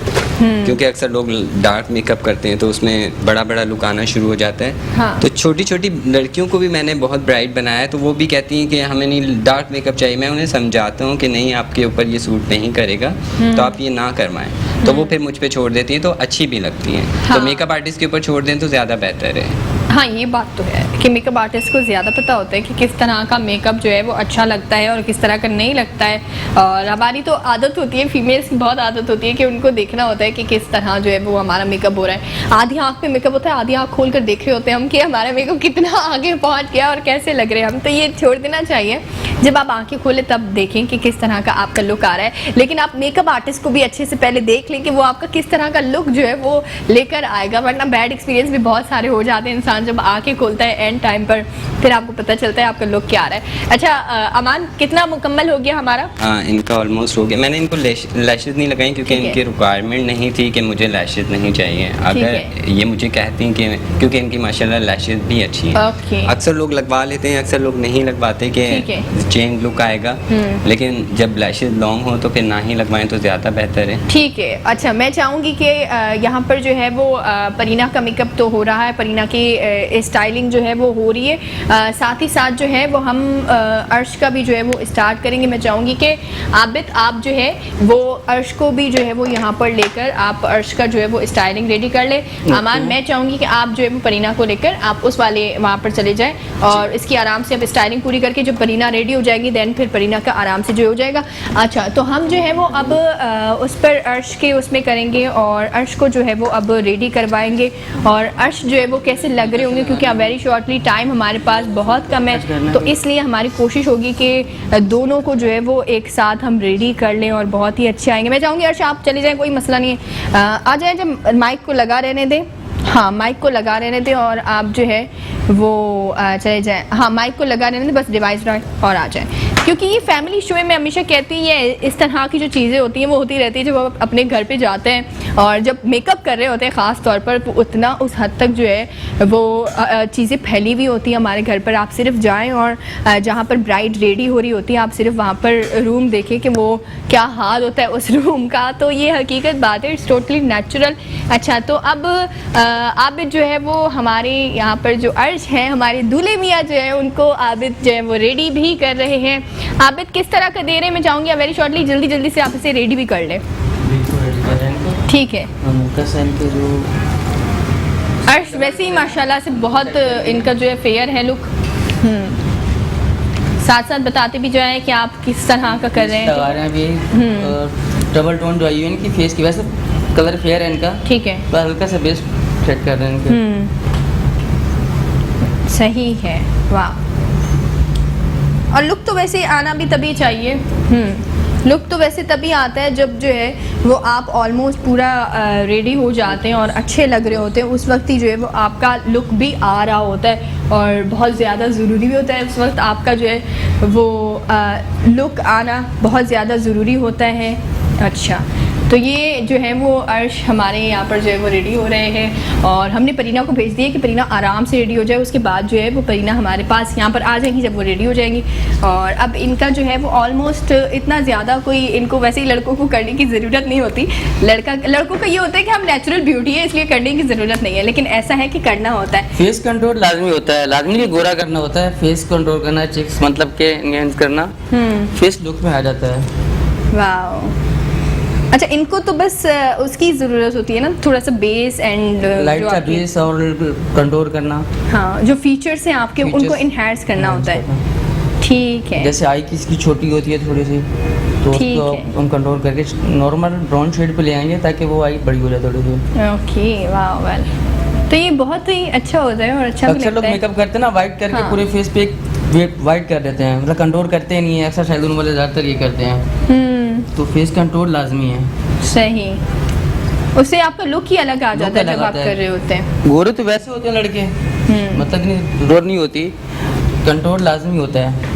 S2: क्योंकि अक्सर लोग डार्क मेकअप करते हैं तो उसमें बड़ा बड़ा लुक आना शुरू हो जाता है।
S1: हाँ।
S2: तो छोटी छोटी लड़कियों को भी मैंने बहुत ब्राइट बनाया है, तो वो भी कहती हैं कि हमें नहीं डार्क मेकअप चाहिए। मैं उन्हें समझाता हूँ कि नहीं, आपके ऊपर ये सूट नहीं करेगा तो आप ये ना करवाएं। तो वो फिर मुझ पे छोड़ देती हैं, तो अच्छी भी लगती हैं।
S1: हाँ।
S2: तो मेकअप आर्टिस्ट के ऊपर छोड़ दें तो ज़्यादा बेहतर है।
S1: हाँ, ये बात तो है कि मेकअप आर्टिस्ट को ज़्यादा पता होता है कि किस तरह का मेकअप जो है वो अच्छा लगता है और किस तरह का नहीं लगता है। और हमारी तो आदत होती है, फीमेल्स की बहुत आदत होती है कि उनको देखना होता है कि किस तरह जो है वो हमारा मेकअप हो रहा है। आधी आँख पे मेकअप होता है, आधी आँख खोल कर देख रहे होते हैं हम कि हमारा मेकअप कितना आगे पहुँच गया और कैसे लग रहे हैं हम। तो ये छोड़ देना चाहिए, जब आप आँखें खोले तब देखें कि किस तरह का आपका लुक आ रहा है। लेकिन आप मेकअप आर्टिस्ट को भी अच्छे से पहले देख लें कि वो आपका किस तरह का लुक जो है वो लेकर आएगा, वरना बैड एक्सपीरियंस भी बहुत सारे हो जाते हैं। इंसान जब आँखें खोलता है एंड टाइम पर फिर आपको पता चलता है आपका लुक क्या आ रहा है। अच्छा अमान, कितना मुकम्मल हो गया हमारा?
S2: इनका ऑलमोस्ट हो गया। मैंने इनको लैशेज नहीं लगाई क्योंकि
S1: ठीक है।
S2: इनकी रिक्वायरमेंट नहीं थी कि मुझे लैशेज नहीं चाहिए। अगर ये मुझे कहती हैं कि क्योंकि इनकी माशाल्लाह लैशेज भी अच्छी हैं।
S1: ओके।
S2: अक्सर लोग लगवा लेते हैं, अक्सर लोग नहीं लगवाते कि
S1: ठीक है।
S2: चेंज लुक आएगा, लेकिन जब लैशेज लॉन्ग हो तो फिर ना ही लगवाएं तो ज़्यादा बेहतर है।
S1: ठीक है। अच्छा, मैं चाहूँगी कि यहाँ पर जो है वो परीना का मेकअप तो हो रहा है, परीना की स्टाइलिंग जो है वो हो रही है, साथ ही साथ जो है वो हम अर्श का भी जो है वो स्टार्ट करेंगे। मैं चाहूँगी कि आबिद, आप जो है वो अर्श को भी जो है वो यहाँ पर लेकर आप अर्श का जो है वो स्टाइलिंग रेडी कर ले। अमान, मैं चाहूँगी कि आप जो है वो परीना को लेकर आप उस वाले वहाँ पर चले जाएँ और इसकी आराम से अब स्टाइलिंग पूरी करके जब परीना रेडी हो जाएगी देन फिर परीना का आराम से जो हो जाएगा। अच्छा, तो हम जो है वो अब उस पर अर्श के उसमें करेंगे और अर्श को जो है वो अब रेडी करवाएंगे और अर्श जो है वो कैसे लग रहे होंगे, क्योंकि अब वेरी शॉर्टली टाइम हमारे पास बहुत कम है, तो इसलिए हमारी कोशिश होगी कि दोनों को जो है वो एक साथ हम रेडी कर लें और बहुत ही अच्छे आएंगे। मैं चाहूँगी अर्श आप चले जाएं, कोई मसला नहीं है, आ जाएं, जब माइक को लगा रहने दें। हाँ, माइक को लगा रहने दें और आप जो है वो चले जाएं। हाँ, माइक को लगा रहने दें, बस डिवाइस और आ जाएं, क्योंकि ये फैमिली शो में हमेशा कहती है इस तरह की जो चीज़ें होती हैं वो होती रहती है जब आप अपने घर पे जाते हैं और जब मेकअप कर रहे होते हैं ख़ास तौर पर, तो उतना उस हद तक जो है वो चीज़ें फैली हुई होती हैं हमारे घर पर। आप सिर्फ जाएं और जहाँ पर ब्राइड रेडी हो रही होती है आप सिर्फ वहाँ पर रूम देखें कि वो क्या हाल होता है उस रूम का। तो ये हकीकत बात है, इट्स टोटली नेचुरल। अच्छा, तो अब आबिद जो है वो हमारे यहाँ पर जो अर्श हैं, हमारे दूल्हे मियाँ जो है उनको आबिद जो है वो रेडी भी कर रहे हैं। आबिद किस तरह का दे रहे हैं, मैं चाहूँगी आप वेरी शॉर्टली जल्दी जल्दी से आप इसे रेडी भी कर लें। ठीक है। अर्श वैसे ही माशाल्लाह से बहुत इनका जो है फेयर है लुक। साथ साथ बताते भी जाएं कि आप किस तरह का कर रहे हैं।
S3: लगा रहे हैं अभी डबल टोन जो आई है इनकी फेस की, वैसे कलर फेयर है इनका,
S1: ठीक है,
S3: पर हल्का सा बेस सेट कर रहे हैं इनके।
S1: सही है, वाह। और लुक तो वैसे आना भी तभी चाहिए। लुक तो वैसे तभी आता है जब जो है वो आप ऑलमोस्ट पूरा रेडी हो जाते हैं और अच्छे लग रहे होते हैं, उस वक्त ही जो है वो आपका लुक भी आ रहा होता है और बहुत ज़्यादा ज़रूरी भी होता है उस वक्त आपका जो है वो लुक आना बहुत ज़्यादा ज़रूरी होता है। अच्छा, तो ये जो है वो अर्श हमारे यहाँ पर जो है वो रेडी हो रहे हैं और हमने परीना को भेज दिया कि परीना आराम से रेडी हो जाए, उसके बाद जो है वो परीना हमारे पास यहाँ पर आ जाएंगी जब वो रेडी हो जाएंगी। और अब इनका जो है वो ऑलमोस्ट इतना ज़्यादा कोई इनको वैसे ही लड़कों को करने की ज़रूरत नहीं होती। लड़कों का ये होता है कि हम नेचुरल ब्यूटी है इसलिए करने की ज़रूरत नहीं है, लेकिन ऐसा है कि करना होता है।
S3: फेस कंट्रोल लाजमी होता है, लाजमी नहीं गोरा करना होता है, फेस कंट्रोल करना, चिक्स मतलब के एनहेंस करना, फेस लुक में आ जाता है।
S1: वाह, अच्छा, इनको तो बस उसकी ज़रूरत होती है ना, थोड़ा सा बेस एंड
S3: लाइट सा बेस और कंट्रोल करना।
S1: हाँ, जो फीचर्स हैं आपके
S3: Features
S1: उनको इन्हांस करना होता है।
S3: करना।
S1: ठीक है।
S3: जैसे आई किसकी छोटी होती है थोड़ी सी, तो
S1: ठीक
S3: उसको
S1: है।
S3: हम कंट्रोल करके नॉर्मल ब्राउन शेड पे ले आएंगे ताकि वो आई बड़ी हो जाए थोड़ी सी।
S1: ओके, वाह वेल, तो ये बहुत ही अच्छा होता है और अच्छा भी
S3: अक्सर लोग
S1: लगता है।
S3: मेकअप करते हैं ना वाइट करके
S1: हाँ।
S3: पूरे फेस पे एक वाइट कर देते हैं, मतलब कंट्रोल करते नहीं है। अक्सर सैलून वाले ज़्यादातर ये करते हैं, तो फेस कंट्रोल लाजमी है।
S1: सही, उससे आपका लुक ही अलग आ जाता है
S3: अलग
S1: जब आप
S3: आता है।
S1: कर रहे होते हैं।
S3: गोरे तो वैसे होते हैं लड़के, मतलब नहीं जरूरत नहीं होती, कंट्रोल लाजमी होता है।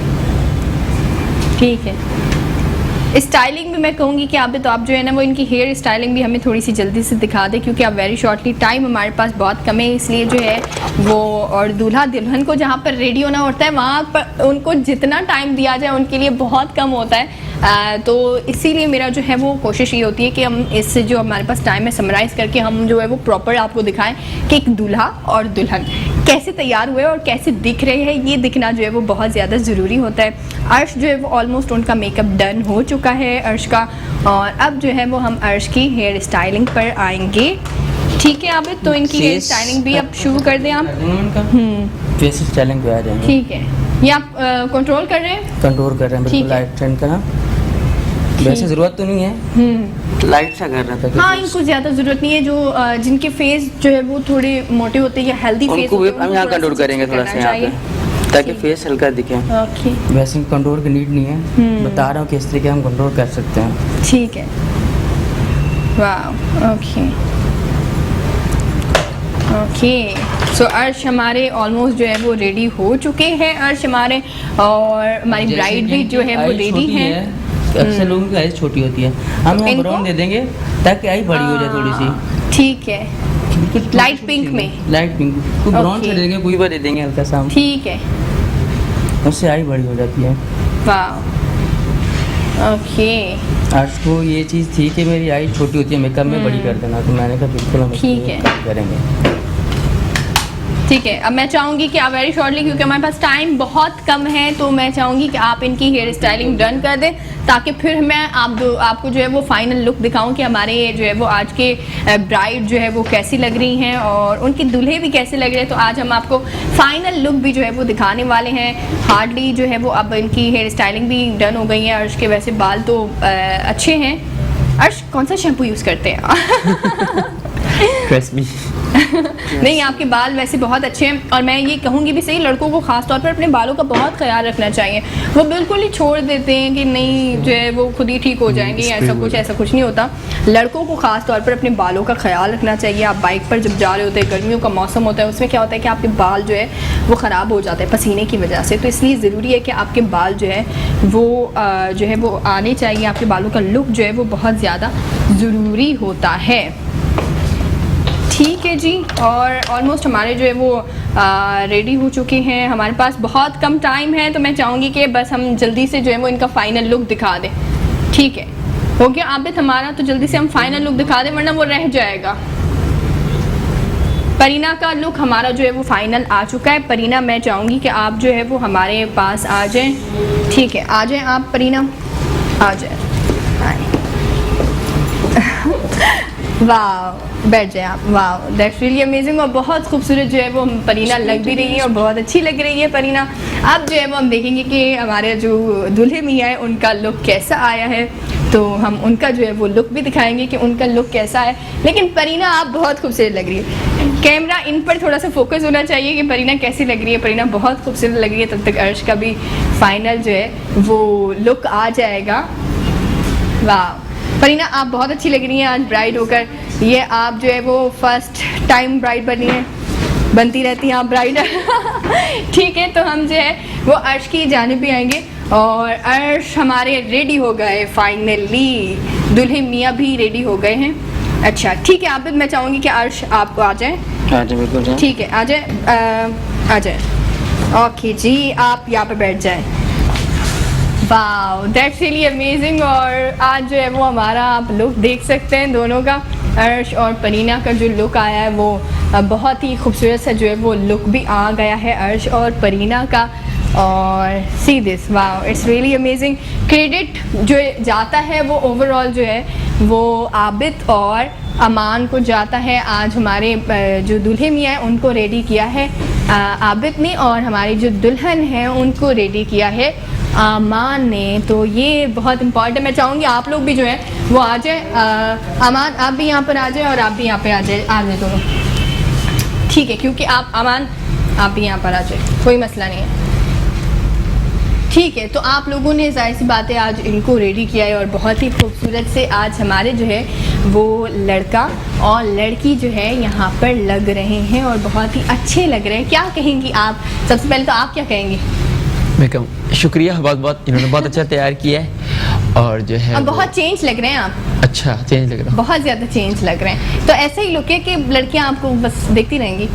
S1: ठीक है। स्टाइलिंग भी मैं कहूँगी कि आप जो है ना वो इनकी हेयर स्टाइलिंग भी हमें थोड़ी सी जल्दी से दिखा दे, क्योंकि आप वेरी शॉर्टली, टाइम हमारे पास बहुत कम है, इसलिए जो है वो, और दूल्हा दुल्हन को जहाँ पर रेडी होना होता है वहाँ पर उनको जितना टाइम दिया जाए उनके लिए बहुत कम होता है। तो इसीलिए मेरा जो है वो कोशिश ये होती है कि हम इससे जो हमारे पास टाइम है समराइज़ करके हम जो है वो प्रॉपर आपको दिखाएं कि एक दूल्हा और दुल्हन कैसे तैयार हुए और कैसे दिख रहे हैं, ये दिखना जो है वो बहुत ज़्यादा ज़रूरी होता है। अर्श जो है वो ऑलमोस्ट उनका मेकअप डन हो चुका है अर्श का, और अब जो है वो हम अर्श की हेयर स्टाइलिंग पर आएंगे। ठीक है आबिद, तो इनकी हेयर स्टाइलिंग भी अब शुरू कर दें आप।
S3: फेस स्टाइलिंग पे आ जाएंगे।
S1: ठीक है, ये आप कंट्रोल कर रहे हैं?
S3: कंट्रोल कर रहे हैं,
S1: ठीक
S3: बिल्कुल
S1: है।
S3: लाइट टर्न करना। वैसे ज़रूरत तो नहीं है, लाइट सा करना था।
S1: हाँ, इनको ज़्यादा ज़रूरत नहीं है, जो जिनके फेस जो है वो थोड़े मोटे होते हैं या हेल्दी फेस
S3: उनको भी हम यहाँ कंट्रोल करेंगे थोड़ा सा यहाँ पे, ताकि फेस हल्का दिखे।
S1: ओके,
S3: वैसे कंट्रोल की नीड नहीं है, बता रहा हूँ किस तरीके हम कंट्रोल कर सकते हैं।
S1: ठीक है, वाह, ओके ओके। सो अर्श हमारे ऑलमोस्ट जो है वो रेडी हो चुके हैं अर्श हमारे, और हमारी ब्राइड भी जो है वो रेडी है।
S3: अक्सर लोगों की आइज छोटी होती है, हम यहाँ ब्राउन दे देंगे ताकि आई बड़ी हो जाए थोड़ी सी।
S1: ठीक है, लाइट पिंक में,
S3: लाइट पिंक को ब्राउन
S1: Okay.
S3: से देंगे, कोई बार दे देंगे हल्का सा,
S1: ठीक है,
S3: उससे आई बड़ी हो जाती है।
S1: वाह, ओके,
S3: आज को ये चीज़ थी कि मेरी आई छोटी होती है, मेकअप में बड़ी कर देना, तो मैंने कहा बिल्कुल हम
S1: ठीक
S3: इसको
S1: है।
S3: करेंगे।
S1: ठीक है। अब मैं चाहूँगी कि आप वेरी शॉर्टली, क्योंकि हमारे पास टाइम बहुत कम है, तो मैं चाहूँगी कि आप इनकी हेयर स्टाइलिंग डन कर दें, ताकि फिर मैं आपको जो है वो फाइनल लुक दिखाऊं कि हमारे जो है वो आज के ब्राइड जो है वो कैसी लग रही हैं और उनके दूल्हे भी कैसे लग रहे हैं। तो आज हम आपको फाइनल लुक भी जो है वो दिखाने वाले हैं। हार्डली जो है वो अब इनकी हेयर स्टाइलिंग भी डन हो गई है। अर्श के वैसे बाल तो अच्छे हैं। अर्श कौन सा शैम्पू यूज़ करते हैं?
S4: Trust me.
S1: नहीं, आपके बाल वैसे बहुत अच्छे हैं, और मैं ये कहूँगी भी सही, लड़कों को ख़ास तौर पर अपने बालों का बहुत ख्याल रखना चाहिए। वो बिल्कुल ही छोड़ देते हैं कि नहीं जो है वो खुद ही ठीक हो जाएंगे, ऐसा कुछ नहीं होता। लड़कों को ख़ास तौर पर अपने बालों का ख्याल रखना चाहिए। आप बाइक पर जब जा रहे होते हैं, गर्मियों का मौसम होता है, उसमें क्या होता है कि आपके बाल जो है वो ख़राब हो जाते हैं पसीने की वजह से। तो इसलिए ज़रूरी है कि आपके बाल जो है वो आने चाहिए। आपके बालों का लुक जो है वो बहुत ज़्यादा ज़रूरी होता है। ठीक है जी, और ऑलमोस्ट हमारे जो है वो रेडी हो चुके हैं। हमारे पास बहुत कम टाइम है, तो मैं चाहूँगी कि बस हम जल्दी से जो है वो इनका फ़ाइनल लुक दिखा दें। ठीक है, हो गया आबिद हमारा, तो जल्दी से हम फाइनल लुक दिखा दें वरना वो रह जाएगा। परीना का लुक हमारा जो है वो फाइनल आ चुका है। परीना, मैं चाहूँगी कि आप जो है वो हमारे पास आ जाएं। ठीक है, आ जाएं आप परीना, आ जाएं। वाह, बैठ जाए आप। वाह, दैट्स रियली अमेजिंग, और बहुत खूबसूरत जो है वो परीना लग भी रही है और बहुत अच्छी लग रही है परीना। अब जो है वो हम देखेंगे कि हमारे जो दूल्हे मियाँ हैं उनका लुक कैसा आया है, तो हम उनका जो है वो लुक भी दिखाएंगे कि उनका लुक कैसा है। लेकिन परीना आप बहुत खूबसूरत लग रही है। कैमरा इन पर थोड़ा सा फोकस होना चाहिए कि परीना कैसी लग रही है। परीना बहुत खूबसूरत लग रही है। तब तक अर्श का भी फाइनल जो है वो लुक आ जाएगा। वाह परीना, आप बहुत अच्छी लग रही हैं आज ब्राइड होकर। ये आप जो है वो फर्स्ट टाइम ब्राइड बनी है, बनती रहती हैं आप ब्राइड। ठीक है, तो हम जो है वो अर्श की जानिब भी आएंगे, और अर्श हमारे रेडी हो गए फाइनली। दूल्हे मियाँ भी रेडी हो गए हैं। अच्छा ठीक है, आप मैं चाहूँगी कि अर्श आप आ जाएँ।
S3: बिल्कुल
S1: ठीक है, आ जाए। ओके जी, आप यहाँ पे बैठ जाएँ। Wow, that's really amazing. और आज जो है वो हमारा आप लुक देख सकते हैं दोनों का, अर्श और परीना का जो लुक आया है वो बहुत ही खूबसूरत सा जो है वो लुक भी आ गया है अर्श और परीना का। और see this, wow, it's really amazing. Credit जो जाता है वो ओवरऑल जो है वो आबिद और अमान को जाता है। आज हमारे जो दूल्हे मियाँ हैं उनको रेडी किया है आबिद ने, और हमारी जो दुल्हन है उनको रेडी किया है अमान ने। तो ये बहुत इम्पॉर्टेंट, मैं चाहूँगी आप लोग भी जो है वो आ जाए। अमान आप भी यहाँ पर आ जाए और आप भी यहाँ पे आ जाए दोनों, ठीक है? क्योंकि आप अमान आप भी यहाँ पर आ जाए, कोई मसला नहीं है, ठीक है? तो आप लोगों ने जाहिर सी बात है आज इनको रेडी किया है और बहुत ही खूबसूरत से आज हमारे जो है वो लड़का और लड़की जो है यहाँ पर लग रहे हैं और बहुत ही अच्छे लग रहे हैं। क्या कहेंगी आप? सबसे पहले तो आप क्या कहेंगे?
S4: मैं कहूँ शुक्रिया, बहुत बहुत, इन्होंने बहुत अच्छा तैयार किया है और जो है
S1: अब बहुत चेंज लग रहे हैं आप।
S4: अच्छा चेंज लग रहा है,
S1: बहुत ज़्यादा चेंज लग रहे हैं। तो ऐसे ही लुक है कि लड़कियाँ आपको बस देखती रहेंगी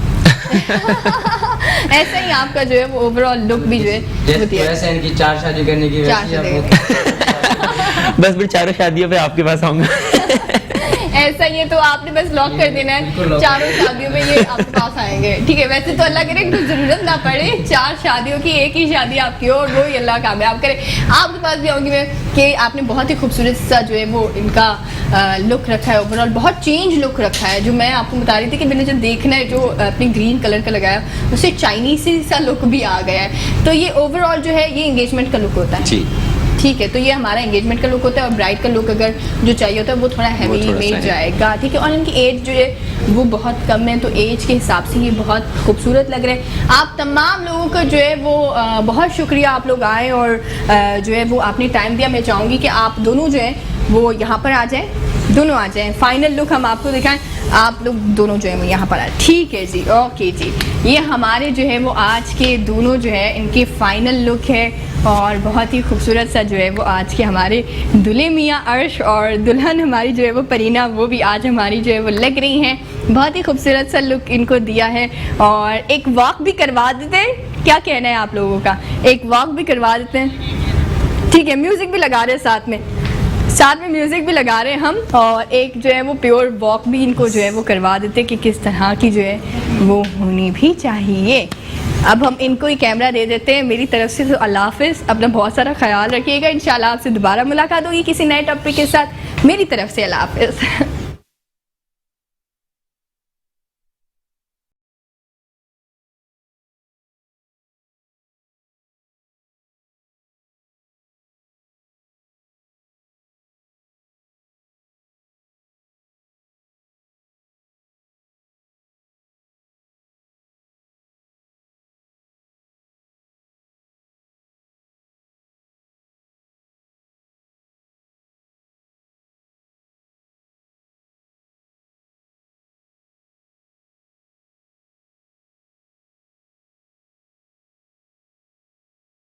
S1: ऐसा ही आपका जो है वो ओवरऑल लुक भी जो है होती है।
S3: वैसे इनकी 4 शादी करने की
S1: चार
S3: वैसी
S1: शादी
S3: आपको
S4: बस फिर चारों शादियों पे आपके पास आऊँगा
S1: ऐसा ही है, तो आपने बस लॉक कर देना है, चारों शादियों में ये आपके पास आएंगे, ठीक है? वैसे तो अल्लाह करे तो जरूरत ना पड़े 4 शादियों की, एक ही शादी आपकी हो और वो ही अल्लाह कामयाब करे। आपके पास भी आऊँगी मैं कि आपने बहुत ही खूबसूरत सा जो है वो इनका लुक रखा है, ओवरऑल बहुत चेंज लुक रखा है। जो मैं आपको बता रही थी कि मैंने जब देखना है जो अपने ग्रीन कलर का लगाया उससे चाइनीज़ सा लुक भी आ गया है। तो ये ओवरऑल जो है ये इंगेजमेंट का लुक होता है
S2: जी,
S1: ठीक है? तो ये हमारा एंगेजमेंट का लुक होता है और ब्राइड का लुक अगर जो चाहिए होता है वो थोड़ा हैवी में जाएगा, ठीक है? और इनकी एज जो है वो बहुत कम है, तो एज के हिसाब से ये बहुत खूबसूरत लग रहे हैं। आप तमाम लोगों का जो है वो बहुत शुक्रिया, आप लोग आए और जो है वो आपने टाइम दिया। मैं चाहूँगी कि आप दोनों जो है वो यहाँ पर आ जाएँ, दोनों आ जाएँ, फाइनल लुक हम आपको दिखाएं। आप लोग दोनों जो है वो यहाँ पर आए, ठीक है जी? ओके जी, ये हमारे जो है वो आज के दोनों जो है इनकी फाइनल लुक है और बहुत ही खूबसूरत सा जो है वो आज के हमारे दूल्हे मियाँ अर्श और दुल्हन हमारी जो है वो परीना, वो भी आज हमारी जो है वो लग रही हैं। बहुत ही खूबसूरत सा लुक इनको दिया है और एक वॉक भी करवा देते हैं। क्या कहना है आप लोगों का? एक वॉक भी करवा देते हैं, ठीक है? म्यूज़िक भी लगा रहे हैं साथ में म्यूज़िक भी लगा रहे हैं हम, और एक जो है वो प्योर वॉक भी इनको जो है वो करवा देते हैं कि किस तरह की जो है वो होनी भी चाहिए। अब हम इनको ही कैमरा दे देते हैं। मेरी तरफ से तो अल्लाह हाफ़िज़, अपना बहुत सारा ख्याल रखिएगा। इंशाल्लाह आपसे दोबारा मुलाकात होगी किसी नए टॉपिक के साथ। मेरी तरफ से अल्लाह हाफ़िज़।